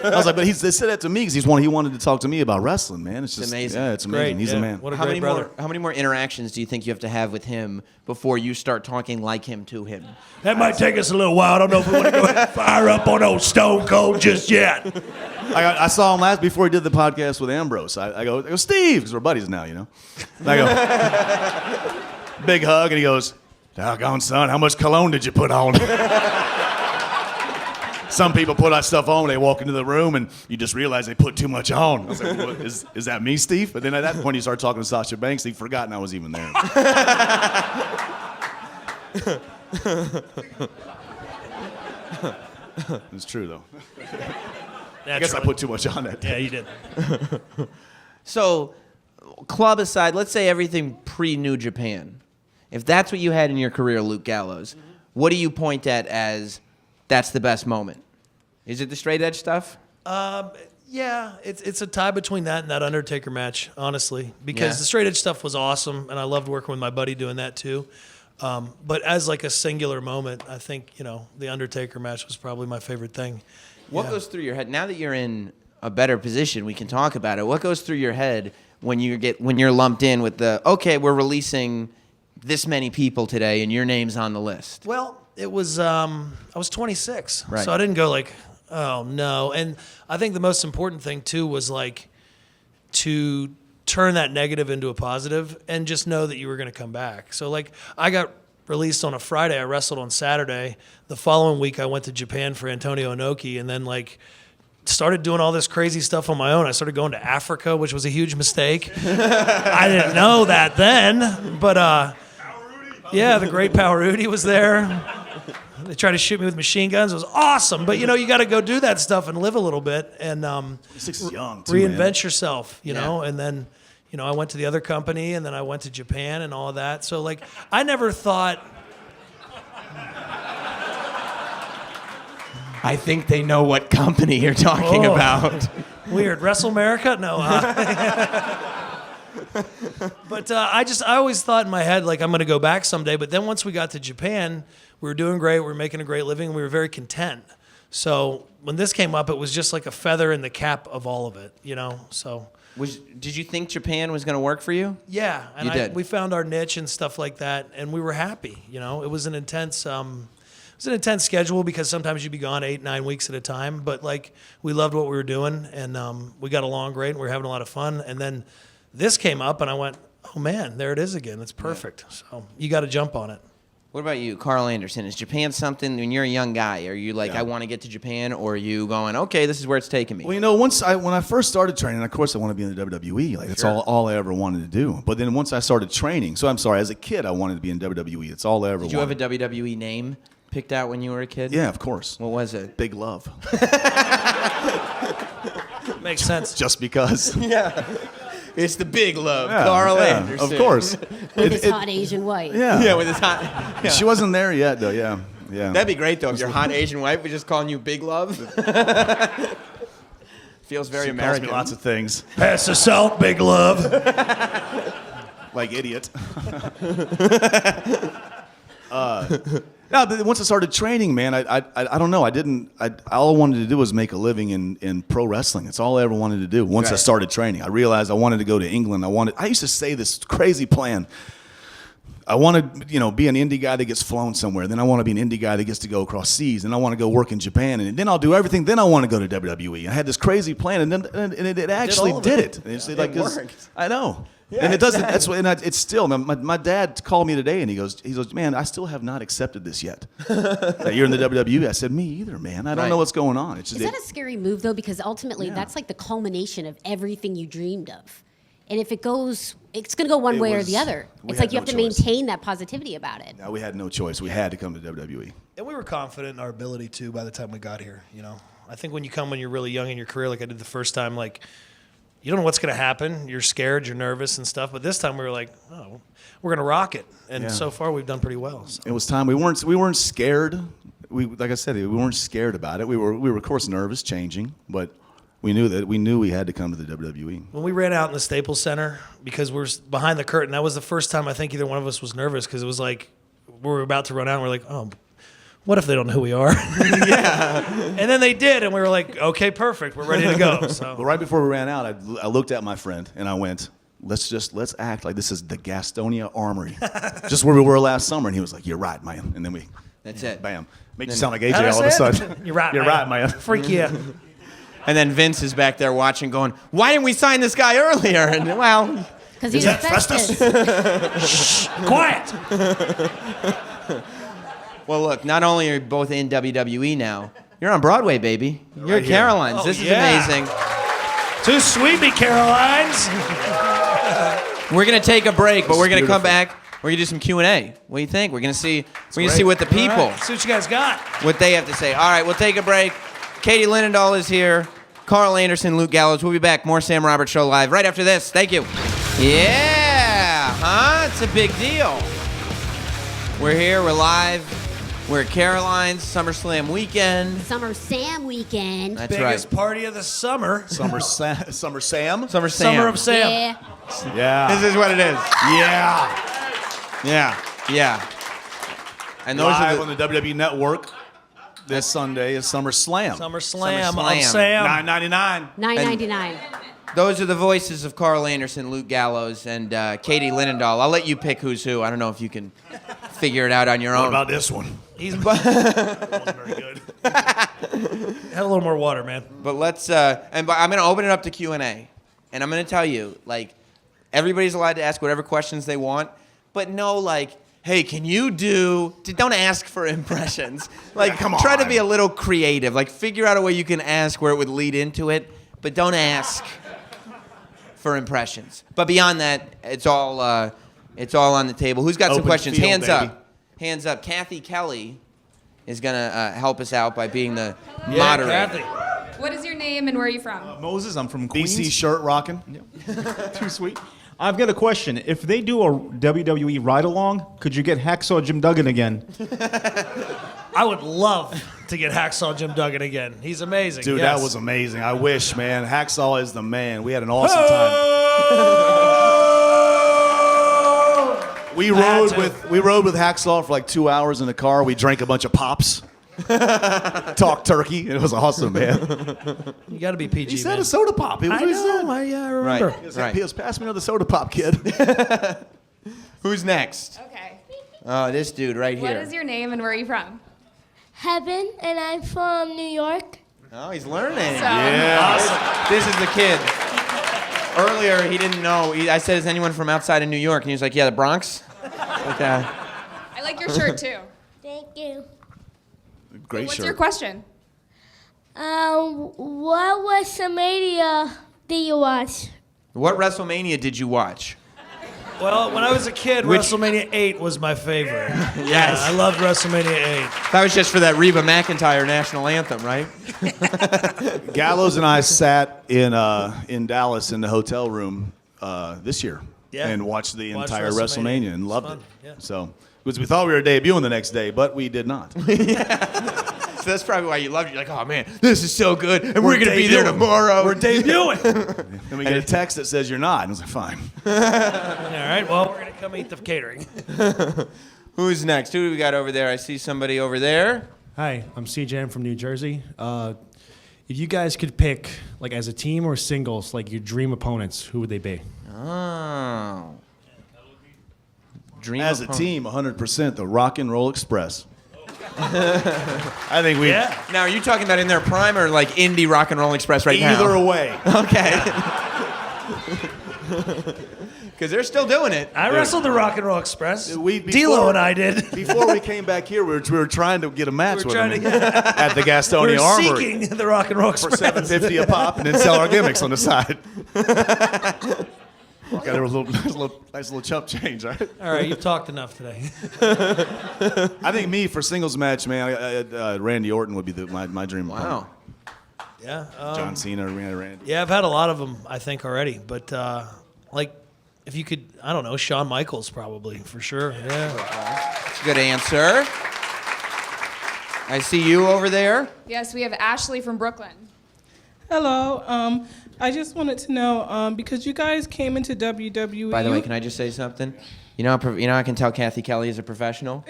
I was like, but they said that to me because he wanted to talk to me about wrestling, man. It's just amazing. Yeah, it's amazing. Great, He's yeah. a man. What a How great brother. many more interactions do you think you have to have with him before you start talking like him to him? That might take us a little while. I don't know if we want to go ahead and fire up on old Stone Cold just yet. I saw him before he did the podcast with Ambrose. I go, Steve, because we're buddies now, you know. And I go, big hug, and he goes, "Doggone, son, how much cologne did you put on?" Some people put that stuff on when they walk into the room, and you just realize they put too much on. I was like, "What, is that me, Steve?" But then at that point, you start talking to Sasha Banks, he'd forgotten I was even there. It's true, though. I guess I put too much on that. Yeah, you did. So, club aside, let's say everything pre-New Japan. If that's what you had in your career, Luke Gallows, what do you point at as that's the best moment? Is it the straight edge stuff? Yeah, it's a tie between that and that Undertaker match, honestly, because the straight edge stuff was awesome, and I loved working with my buddy doing that too. But as like a singular moment, I think the Undertaker match was probably my favorite thing. What goes through your head now that you're in a better position? We can talk about it. What goes through your head when you're lumped in with okay, we're releasing this many people today, and your name's on the list? Well, it was I was 26, Right. so I didn't go like, oh no. And I think the most important thing too was like to turn that negative into a positive and just know that you were going to come back. So like I got released on a Friday, I wrestled on Saturday. The following week I went to Japan for Antonio Inoki, and then like started doing all this crazy stuff on my own. I started going to Africa, which was a huge mistake. I didn't know that then, but yeah, the great Power Rudy was there. They tried to shoot me with machine guns. It was awesome, but you got to go do that stuff and live a little bit and 6 is young, too, reinvent man. yourself, you know. And then, I went to the other company, and then I went to Japan and all of that. So like, I never thought. I think they know what company you're talking about. Weird. Wrestle America? No. But I always thought in my head, like, I'm going to go back someday. But then once we got to Japan, we were doing great. We were making a great living. And we were very content. So when this came up, it was just like a feather in the cap of all of it, So Did you think Japan was going to work for you? yeah, and You did. we found our niche and stuff like that, and we were happy. It was an intense. Schedule because sometimes you'd be gone 8-9 weeks at a time. But like we loved what we were doing, and we got along great, and we were having a lot of fun. And then this came up, and I went, "Oh man, there it is again. It's perfect." So you got to jump on it. What about you, Karl Anderson? Is Japan something when you're a young guy? Are you like, I want to get to Japan, or are you going, okay, this is where it's taking me? Well, when I first started training, of course I want to be in the WWE. Like that's all I ever wanted to do. But then once I started training, as a kid I wanted to be in WWE. It's all I ever Did you have wanted. a WWE name picked out when you were a kid? Yeah, of course. What was it? Big Love. Makes sense. Just because. Yeah. It's the big love, Yeah, Karl yeah, Anderson. Of course. With his hot Asian wife. Yeah. Yeah, with his hot. Yeah. She wasn't there yet, though. Yeah. Yeah. That'd be great though if your hot Asian wife was just calling you Big Love. Feels very She calls American. me lots of things. Pass the salt, big love. Like idiot. No, but once I started training, man, I don't know. All I wanted to do was make a living in pro wrestling. It's all I ever wanted to do. Once I started training, I realized I wanted to go to England. I used to say this crazy plan. I want to, be an indie guy that gets flown somewhere. Then I want to be an indie guy that gets to go across seas. Then I want to go work in Japan, and then I'll do everything. Then I want to go to WWE. I had this crazy plan, and it actually did it. And it's like, worked. I know. Yeah, and it doesn't. exactly. It's still. My dad called me today, and he goes, man, I still have not accepted this yet. That you're in the WWE. I said, me either, man. I don't know what's going on. It's just, Is that a scary move though? Because ultimately, that's like the culmination of everything you dreamed of. And if it goes, it's going to go one way or the other. It's like you have to maintain that positivity about it. No, we had no choice. We had to come to WWE. And we were confident in our ability too by the time we got here. I think when you come when you're really young in your career, like I did the first time, like you don't know what's going to happen. You're scared, you're nervous and stuff. But this time we were like, oh, we're going to rock it. And so far we've done pretty well. So. It was time. We weren't scared. Like I said, we weren't scared about it. We were of course nervous, changing, but we knew we had to come to the WWE. When we ran out in the Staples Center, because we're behind the curtain, that was the first time I think either one of us was nervous because it was like we were about to run out and we're like, oh, what if they don't know who we are? Yeah. And then they did, and we were like, okay, perfect. We're ready to go. So. But right before we ran out, I looked at my friend and I went, let's act like this is the Gastonia Armory. Just where we were last summer. And he was like, you're right, man. And then That's it. Bam. Make you sound like AJ all of a sudden. You're right, man. Freak you. And then Vince is back there watching, going, "Why didn't we sign this guy earlier?" And well, because he's Festus. Quiet. Well, look. Not only are you both in WWE now, you're on Broadway, baby. You're at Caroline's. Oh, This is yeah. amazing. Too sweet, me, Carolines. We're gonna take a break, but we're gonna come back. We're gonna do some Q&A. What do you think? We're gonna see what the people, All right, see what you guys got. what they have to say. All right, we'll take a break. Katie Linendoll is here. Karl Anderson, Luke Gallows. We'll be back. More Sam Roberts Show live right after this. Thank you. Yeah, huh? It's a big deal. We're here. We're live. We're at Caroline's SummerSlam weekend. Summer Sam weekend. That's Biggest right. party of the summer. Summer Sam. Summer Summer Sam. of Sam. Yeah. Yeah. This is what it is. Yeah. Yeah. And those Live are on the WWE Network. This Sunday is SummerSlam. SummerSlam of SummerSlam. Sam. $9.99. $9.99. Those are the voices of Karl Anderson, Luke Gallows, and Katie Linendoll. I'll let you pick who's who. I don't know if you can figure it out on your What own. about this one? He's very good. Had a little more water, man. But let's, I'm going to open it up to Q&A. And I'm going to tell you, like, everybody's allowed to ask whatever questions they want, but no, like, hey, can you don't ask for impressions. Like, come try to on. be a little creative. Like, figure out a way you can ask where it would lead into it, but don't ask for impressions. But beyond that, it's all on the table. Who's got some Open questions? field, Hands baby. up. Hands up. Kathy Kelly is going to help us out by being the Yeah, moderator. Kathy. What is your name and where are you from? Moses, I'm from Queens. BC shirt rocking. Too sweet. I've got a question. If they do a WWE ride-along, could you get Hacksaw Jim Duggan again? I would love to get Hacksaw Jim Duggan again. He's amazing. Dude, yes. that was amazing. I wish, man. Hacksaw is the man. We had an awesome time. We rode with Hacksaw for like 2 hours in the car. We drank a bunch of pops. Talked turkey. And it was awesome, man. You got to be PG, He said man. a soda pop. It was I what he know. said. I remember. Right. He was pass me another soda pop, kid. Who's next? Okay. Oh, this dude right here. What is your name and where are you from? Heaven, and I'm from New York. Oh, he's learning. So, Yeah. This is the kid. Earlier, he didn't know. I said, is anyone from outside of New York? And he was like, yeah, the Bronx. Like, I like your shirt too. Thank you. Great What's shirt. your question? What WrestleMania did you watch? what WrestleMania did you watch? Well, when I was a kid, Which- WrestleMania 8 was my favorite. Yes. Yeah, I loved WrestleMania 8. That was just for that Reba McEntire national anthem, right? Gallows and I sat in Dallas in the hotel room this year Yeah. and watched the Watched entire WrestleMania. WrestleMania and loved It's it. fun, yeah. So, because we thought we were debuting the next day, but we did not. So that's probably why you loved it. You're like, oh, man, this is so good. And we're going to be there tomorrow. We're debuting. And we get a text that says you're not. And I was like, fine. All right, well, we're going to come eat the catering. Who's next? Who do we got over there? I see somebody over there. Hi, I'm CJ. I'm from New Jersey. If you guys could pick, like as a team or singles, like your dream opponents, who would they be? Oh. Dream As a opponent. team, 100% the Rock and Roll Express. I think we Now, are you talking about in their prime or like indie Rock and Roll Express right now? either way. Okay. Because they're still doing it. I wrestled the Rock and Roll Express. Before- D'Lo and I did. Before we came back here, we were trying to get a match We were with trying them to get- at the We Gastonia were Armory seeking the Rock and Roll for Express. $7.50 a pop, and then sell our gimmicks on the side. Got a nice little chump change, right? All right, you've talked enough today. I think me for singles match, man. Randy Orton would be my dream. Wow. Yeah. John Cena, Randy. Yeah, I've had a lot of them, I think, already. But, like, if you could, I don't know, Shawn Michaels probably, for sure. Yeah. That's a good answer. I see you over there. Yes, we have Ashley from Brooklyn. Hello. I just wanted to know because you guys came into WWE. By the way, can I just say something? You know how I can tell Kathy Kelly is a professional?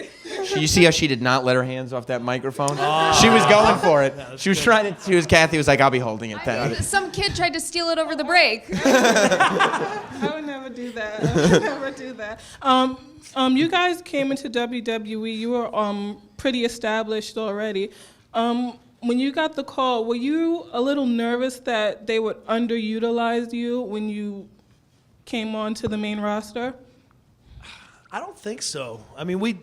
You see how she did not let her hands off that microphone? She was going for it. Kathy was like, I'll be holding it then. Some kid tried to steal it over the break. I would never do that. I would never do that. You guys came into WWE. You were pretty established already. When you got the call, were you a little nervous that they would underutilize you when you came onto the main roster? I don't think so. I mean, we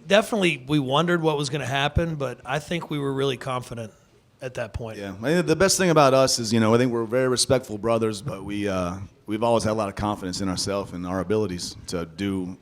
wondered what was going to happen, but I think we were really confident at that point. Yeah, I think the best thing about us is, I think we're very respectful brothers, but we've always had a lot of confidence in ourselves and our abilities to do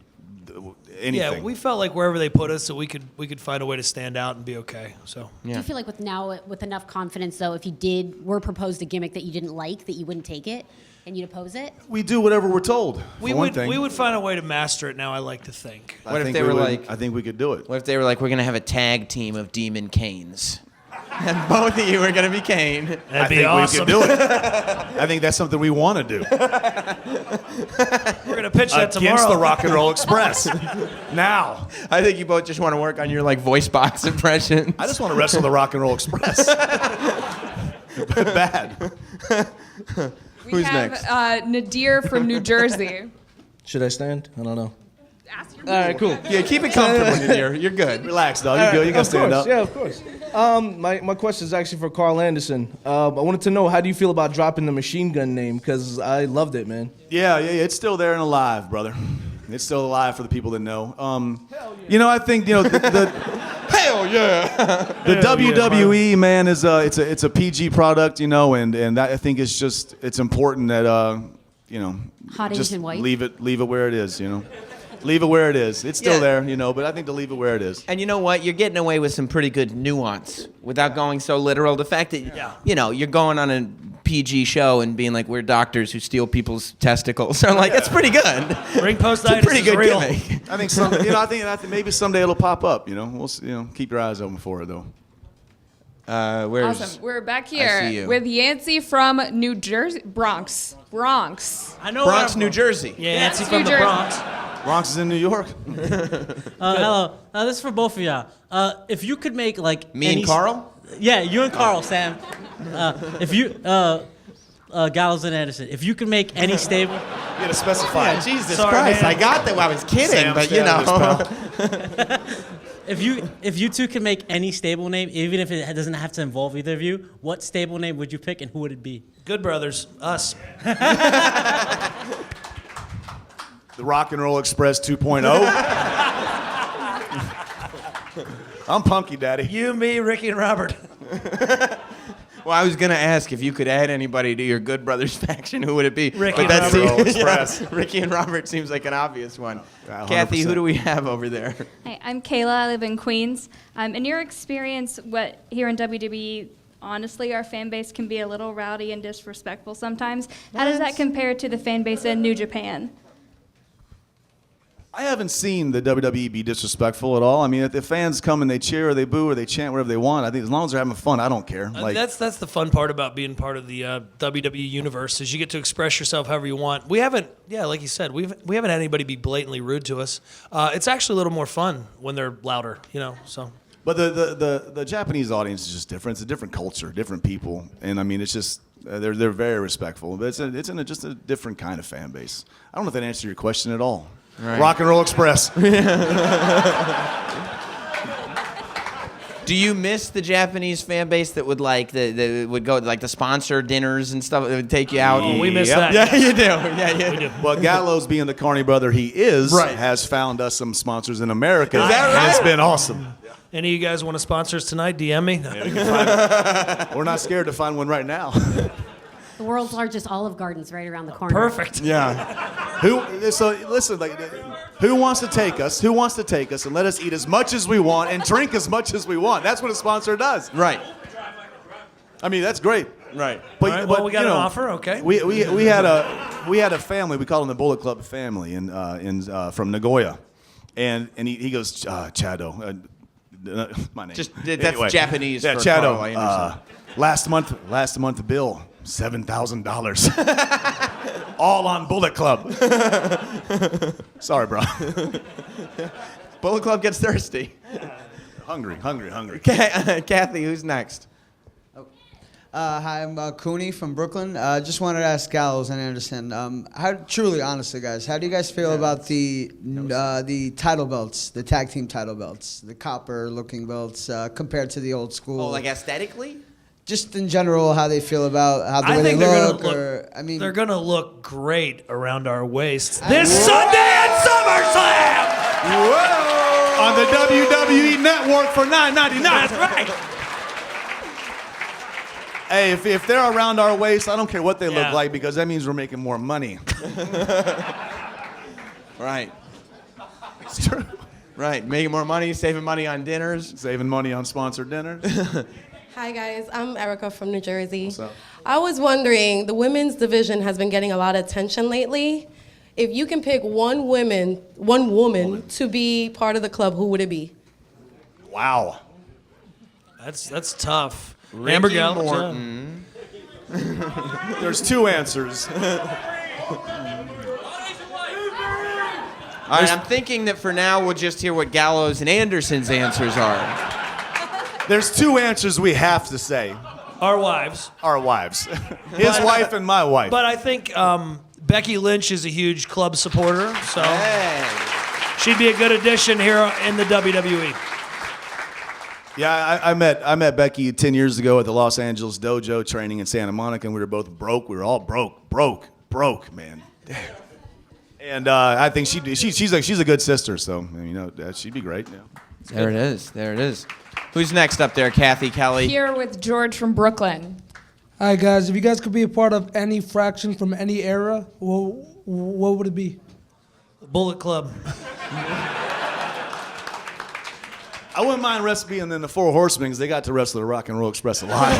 anything. Yeah, we felt like wherever they put us, that we could find a way to stand out and be okay. So. Do you feel like with enough confidence, though, if you were proposed a gimmick that you didn't like, that you wouldn't take it and you'd oppose it? We do whatever we're told. We would find a way to master it now, I like to think. What if they were like, I think we could do it. What if they were like, we're going to have a tag team of Demon Canes? And both of you are going to be Kane. That'd be awesome. We could do it. I think that's something we want to do. We're going to pitch that tomorrow. Against the Rock and Roll Express. Now. I think you both just want to work on your voice box impressions. I just want to wrestle the Rock and Roll Express. Bad. We have Nadir from New Jersey. Should I stand? I don't know. Ask your All right, cool. Yeah, keep it comfortable, Nadir. You're good. Relax, dog. You're good. You can stand up. Yeah, of course. My question is actually for Karl Anderson. I wanted to know, how do you feel about dropping the machine gun name? Because I loved it, man. Yeah. It's still there and alive, brother. It's still alive for the people that know. I think the Hell yeah. the WWE man is it's a PG product, and that I think it's important that Hot just Asian wife. leave it where it is, Leave it where it is. It's still there, but I think to leave it where it is. And you know what? You're getting away with some pretty good nuance without going so literal. The fact that, you're going on a PG show and being like, we're doctors who steal people's testicles. So, it's pretty good. Ring post It's a pretty good real. gimmick. I think I think maybe someday it'll pop up, We'll keep your eyes open for it, though. Awesome. We're back see here you. with Yancey from New Jersey, Bronx. I know Bronx, New Jersey. Yeah, Nancy New from the Jersey. Bronx. Bronx is in New York. Hello. This is for both of y'all. If you could make Me and Carl? Yeah, you and Carl, Sam. If you Gallows and Anderson, if you could make any stable. You gotta specify. Yeah, Jesus Sorry, Christ. man. I got that. I was kidding, Sam, but stay out of If you two could make any stable name, even if it doesn't have to involve either of you, what stable name would you pick and who would it be? Good brothers. Us. The Rock and Roll Express 2.0. I'm Punky Daddy. You, me, Ricky, and Robert. Well, I was going to ask if you could add anybody to your Good Brothers faction, who would it be? Ricky but and seems- Robert Express. Ricky and Robert seems like an obvious one. Yeah, Kathy, 100%. who do we have over there? Hi, I'm Kayla. I live in Queens. In your experience, here in WWE, honestly, our fan base can be a little rowdy and disrespectful sometimes. How does that compare to the fan base in New Japan? I haven't seen the WWE be disrespectful at all. I mean, if the fans come and they cheer or they boo or they chant whatever they want, I think as long as they're having fun, I don't care. That's the fun part about being part of the WWE universe is you get to express yourself however you want. We haven't, like you said, we haven't had anybody be blatantly rude to us. It's actually a little more fun when they're louder, So. But the Japanese audience is just different. It's a different culture, different people, and I mean, it's just they're very respectful. But it's just a different kind of fan base. I don't know if that answered your question at all. Right. Rock and Roll Express. Do you miss the Japanese fan base that would would go like the sponsor dinners and stuff that would take you out? Oh, we miss that. Yeah, you do. Yeah, we do. Well, Gallows, being the Carney brother he is, Right. has found us some sponsors in America. Is that right? And it's been awesome. Any of you guys want to sponsor us tonight? DM me. We're not scared to find one right now. The world's largest Olive Garden's right around the corner. Perfect. Yeah. Who wants to take us? Who wants to take us and let us eat as much as we want and drink as much as we want? That's what a sponsor does. Right. I mean, that's great. Right. All right, well, we got an offer. Okay. We had a family. We called them the Bullet Club family from Nagoya, and he goes, Chado. My name. That's Anyway. Japanese. Yeah, for Chado. Carl, I understand. Last month bill $7,000, all on Bullet Club. Sorry, bro. Bullet Club gets thirsty. Hungry. Kathy, who's next? Hi, I'm Cooney from Brooklyn. Just wanted to ask Gallows and Anderson, honestly, guys, how do you guys feel about the title belts, the tag team title belts, the copper-looking belts, compared to the old school? Oh, like aesthetically? Just in general, how they feel about how the way they look. They're gonna look great around our waists this Sunday at SummerSlam. Whoa! On the WWE Network for $9.99. That's right. Hey, if they're around our waist, I don't care what they Yeah. look like because that means we're making more money. Right. It's true. Right. Making more money, saving money on dinners. Saving money on sponsored dinners. Hi guys, I'm Erica from New Jersey. What's up? I was wondering, the women's division has been getting a lot of attention lately. If you can pick one woman to be part of the club, who would it be? Wow. That's tough. Ricky Amber Gallows. Morton. There's two answers. All right, I'm thinking that for now we'll just hear what Gallows and Anderson's answers are. There's two answers we have to say. Our wives. Our wives. His wife and my wife. But I think Becky Lynch is a huge club supporter, so she'd be a good addition here in the WWE. Yeah, I met Becky 10 years ago at the Los Angeles Dojo training in Santa Monica, and we were both broke. We were all broke, man. Damn. And I think she's a good sister, so she'd be great. Yeah. There it is. Who's next up there, Kathy, Kelly? Here with George from Brooklyn. Hi guys, if you guys could be a part of any fraction from any era, what would it be? Bullet Club. I wouldn't mind being in the Four Horsemen because they got to wrestle the Rock and Roll Express a lot.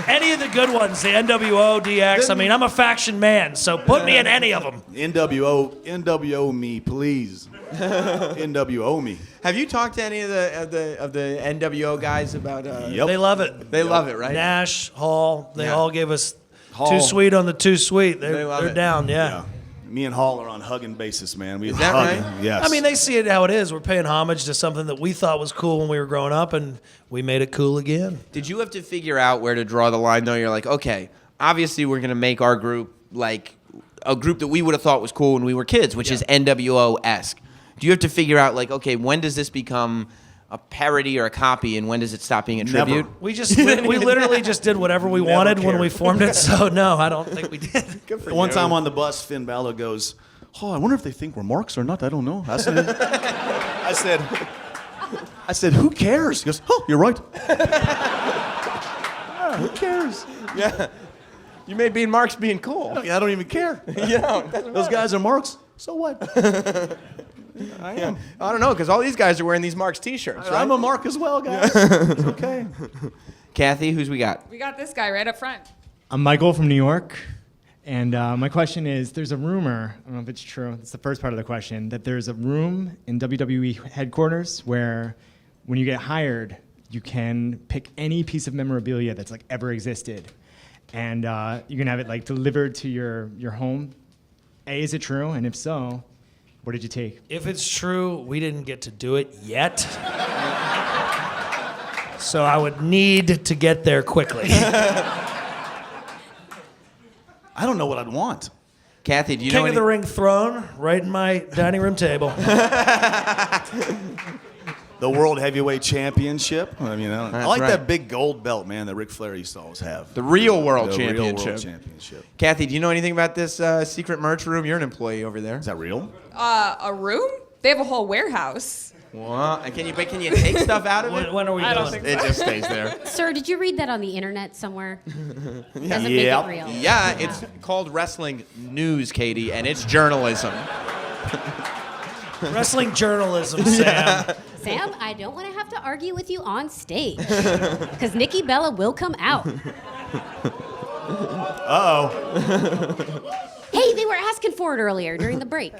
Any of the good ones, the NWO, DX. I mean, I'm a faction man, so put me in any of them. NWO me, please. NWO me. Have you talked to any of the NWO guys about? Yep. They love it. They love it, right? Nash, Hall, they Yeah. all gave us Hall. too sweet on the too sweet. They love They're it. down, yeah. Me and Hall are on hugging basis, man. We Is that hugging. right? Yes. I mean, they see it how it is. We're paying homage to something that we thought was cool when we were growing up, and we made it cool again. Did you have to figure out where to draw the line, though? You're like, okay, obviously we're going to make our group like a group that we would have thought was cool when we were kids, which is NWO-esque. Do you have to figure out, like, okay, when does this become a parody or a copy, and when does it stop being a tribute? We literally just did whatever we wanted when we formed it, so no, I don't think we did. One time on the bus, Finn Balor goes, "Oh, I wonder if they think we're marks or not. I don't know." I said, "Who cares?" He goes, "Oh, you're right." Yeah, who cares? Yeah. You made being marks being cool. I don't even care. Those guys are marks. So what? I am. I don't know, because all these guys are wearing these Marks T-shirts, right? I'm a mark as well, guys. It's okay. Kathy, who's we got? We got this guy right up front. I'm Michael from New York, And my question is, there's a rumor, I don't know if it's true, it's the first part of the question, that there's a room in WWE headquarters where when you get hired, you can pick any piece of memorabilia that's like ever existed. And you can have it like delivered to your home. A, is it true? And if so, what did you take? If it's true, we didn't get to do it yet. So I would need to get there quickly. I don't know what I'd want. Kathy, do you King know of the Ring throne right in my dining room table. The World Heavyweight Championship. I mean, I That's like right. that big gold belt, man, that Ric Flair used to always have. The real World The Championship. Real World Championship. Kathy, do you know anything about this secret merch room? You're an employee over there. Is that real? A room? They have a whole warehouse. What? And can you take stuff out of it? When are we I done? don't think It just stays there. Sir, did you read that on the internet somewhere? Doesn't make Yep. it real. Yeah, it's called wrestling news, Katie, and it's journalism. Wrestling journalism, Sam. Sam, I don't want to have to argue with you on stage because Nikki Bella will come out. Uh-oh. Hey, they were asking for it earlier during the break.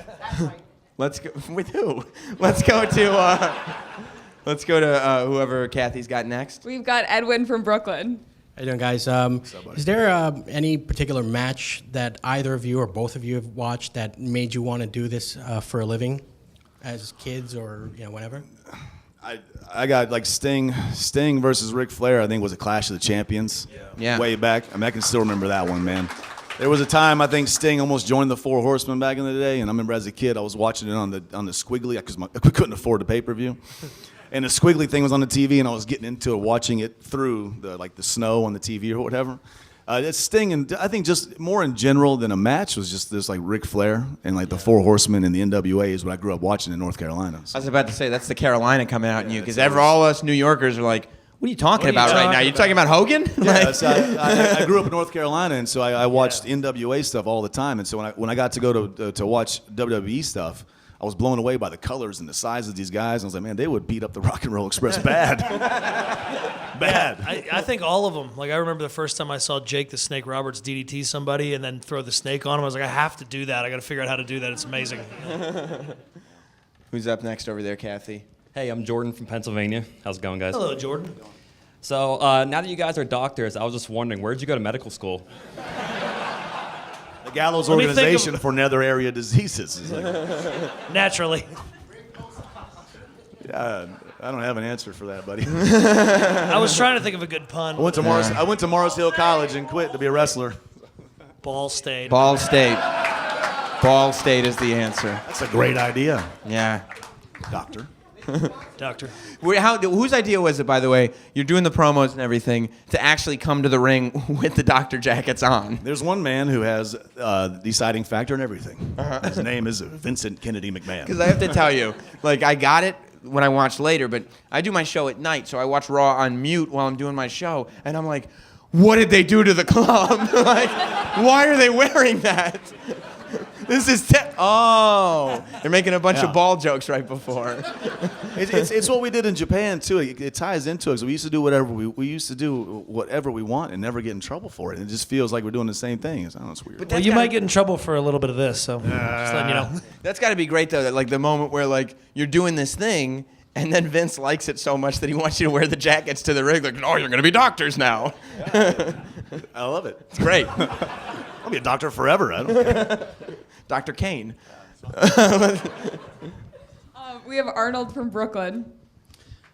Let's go with who? Let's go to whoever Kathy's got next. We've got Edwin from Brooklyn. How you doing, guys? Is there any particular match that either of you or both of you have watched that made you want to do this for a living, as kids or whatever? I got like Sting versus Ric Flair, I think was a Clash of the Champions. Yeah. Way back. I mean, I can still remember that one, man. There was a time I think Sting almost joined the Four Horsemen back in the day, and I remember as a kid I was watching it on the Squiggly because we couldn't afford the pay-per-view. And the Squiggly thing was on the TV, and I was getting into it, watching it through the snow on the TV or whatever. It's Sting, and I think just more in general than a match was just this like Ric Flair and like the Four Horsemen and the NWA is what I grew up watching in North Carolina. I was about to say that's the Carolina coming out in you because all us New Yorkers are like, what are you talking about right now? You talking about Hogan? Yeah, I grew up in North Carolina, and so I watched NWA stuff all the time. And so when I got to go to watch WWE stuff, I was blown away by the colors and the size of these guys. And I was like, man, they would beat up the Rock and Roll Express bad. Bad. I think all of them. Like, I remember the first time I saw Jake the Snake Roberts DDT somebody and then throw the snake on him. I was like, I have to do that. I got to figure out how to do that. It's amazing. Who's up next over there, Kathy? Hey, I'm Jordan from Pennsylvania. How's it going, guys? Hello, Jordan. So now that you guys are doctors, I was just wondering, where did you go to medical school? The Gallows Organization for Nether Area Diseases. Naturally. Yeah, I don't have an answer for that, buddy. I was trying to think of a good pun. I went to Morris Hill College and quit to be a wrestler. Ball State. Ball State. Ball State is the answer. That's a great idea. Yeah. Doctor. Doctor. Whose idea was it, by the way? You're doing the promos and everything to actually come to the ring with the doctor jackets on. There's one man who has the deciding factor in everything. His name is Vincent Kennedy McMahon. Because I have to tell you, like, I got it when I watched later, but I do my show at night, so I watch Raw on mute while I'm doing my show, and I'm like, what did they do to the club? Like, why are they wearing that? This is they're making a bunch of ball jokes right before. It's what we did in Japan too. It ties into it. So we used to do whatever we used to do whatever we want and never get in trouble for it. And it just feels like we're doing the same thing. It's weird. But you might get in trouble for a little bit of this, so just letting you know. That's got to be great though. That like the moment where like you're doing this thing. And then Vince likes it so much that he wants you to wear the jackets to the ring. Like, no, you're going to be doctors now. I love it. It's great. I'll be a doctor forever. I don't care. Dr. Kane. We have Arnold from Brooklyn.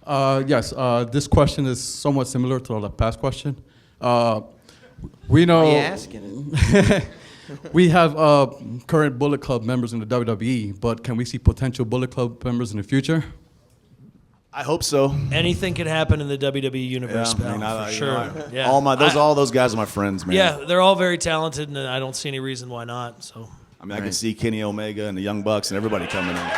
Yes, this question is somewhat similar to the past question. We know Why are you asking it? we have current Bullet Club members in the WWE, but can we see potential Bullet Club members in the future? I hope so. Anything can happen in the WWE universe, Yeah, I mean, for sure. Yeah. All those guys are my friends, man. Yeah, they're all very talented, and I don't see any reason why not. So, I mean, I can see Kenny Omega and the Young Bucks and everybody coming in.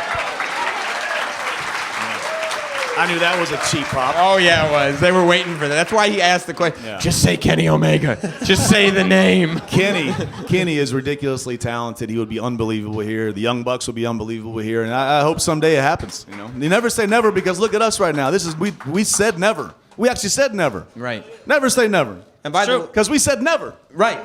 I knew that was a cheap pop. Oh, yeah, it was. They were waiting for that. That's why he asked the question. Yeah. Just say Kenny Omega. Just say the name. Kenny is ridiculously talented. He would be unbelievable here. The Young Bucks would be unbelievable here. And I hope someday it happens. You know, you never say never because look at us right now. This is we said never. We actually said never. Right. Never say never. And by the way, because we said never. Right.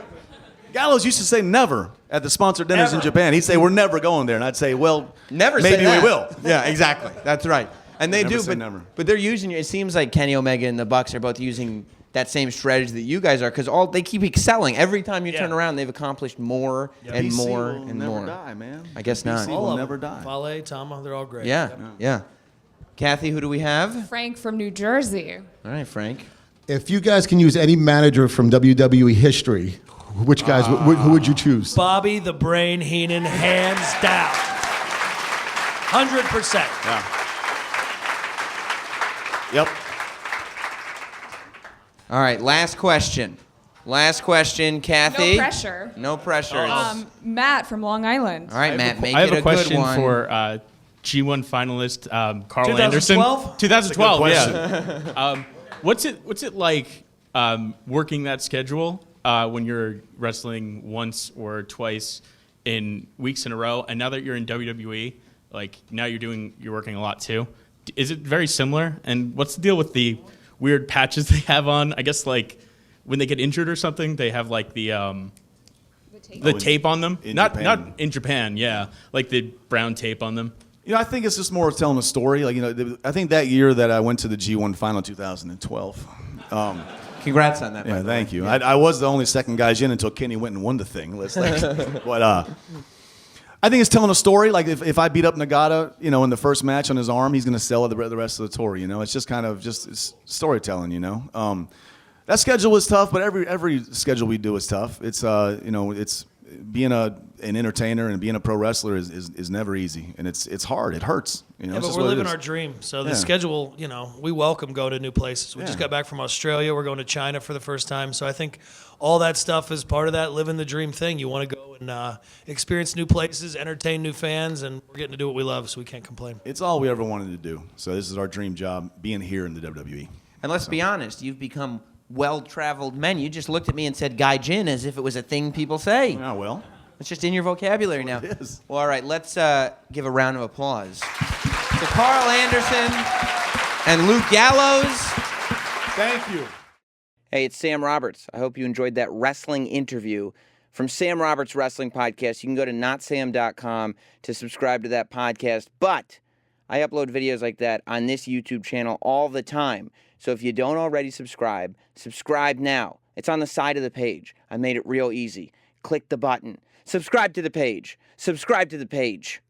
Gallows used to say never at the sponsored dinners in Japan. He'd say, we're never going there. And I'd say, well, Never maybe say that. we will. Yeah, exactly. That's right. And they Never do, say but, never. but they're using, it seems like Kenny Omega and the Bucks are both using that same strategy that you guys are, because they keep excelling. Every time you turn around, they've accomplished more and BC more will and never more. die, man. I guess BC not. will never die. Fale, Tama, they're all great. Yeah. Kathy, who do we have? Frank from New Jersey. All right, Frank. If you guys can use any manager from WWE history, which guys, who would you choose? Bobby the Brain Heenan, hands down. 100%. Yep. All right, last question. Last question, Kathy. No pressure. No pressure. Matt from Long Island. All right, Matt, make I have it a question good one. for G1 finalist Karl 2012? Anderson. 2012, That's yeah. What's it like working that schedule when you're wrestling once or twice in weeks in a row, and now that you're in WWE, like now you're working a lot too. Is it very similar? And what's the deal with the weird patches they have on? I guess like when they get injured or something, they have like the tape on them. Not in Japan, yeah, like the brown tape on them. You know, I think it's just more of telling a story. Like, you know, I think that year that I went to the G1 final 2012. Congrats on that. Yeah, thank you. I was the only second guys in until Kenny went and won the thing. But I think it's telling a story. Like if I beat up Nagata, you know, in the first match on his arm, he's going to sell it the rest of the tour. You know, it's just kind of it's storytelling. You know, that schedule was tough, but every schedule we do is tough. It's you know, it's being an entertainer and being a pro wrestler is never easy, and it's hard. It hurts. You know, Yeah, but we're living our dream. So the schedule, you know, we welcome going to new places. We just got back from Australia. We're going to China for the first time. So I think all that stuff is part of that living the dream thing. You want to go and experience new places, entertain new fans, and we're getting to do what we love, so we can't complain. It's all we ever wanted to do. So this is our dream job, being here in the WWE. And let's be honest, you've become well-traveled men. You just looked at me and said "gaijin" as if it was a thing people say. Yeah, well. It's just in your vocabulary now. It is. Well, all right, let's give a round of applause to Karl Anderson and Luke Gallows. Thank you. Hey, it's Sam Roberts. I hope you enjoyed that wrestling interview from Sam Roberts Wrestling Podcast. You can go to notsam.com to subscribe to that podcast. But I upload videos like that on this YouTube channel all the time. So if you don't already subscribe, subscribe now. It's on the side of the page. I made it real easy. Click the button. Subscribe to the page. Subscribe to the page.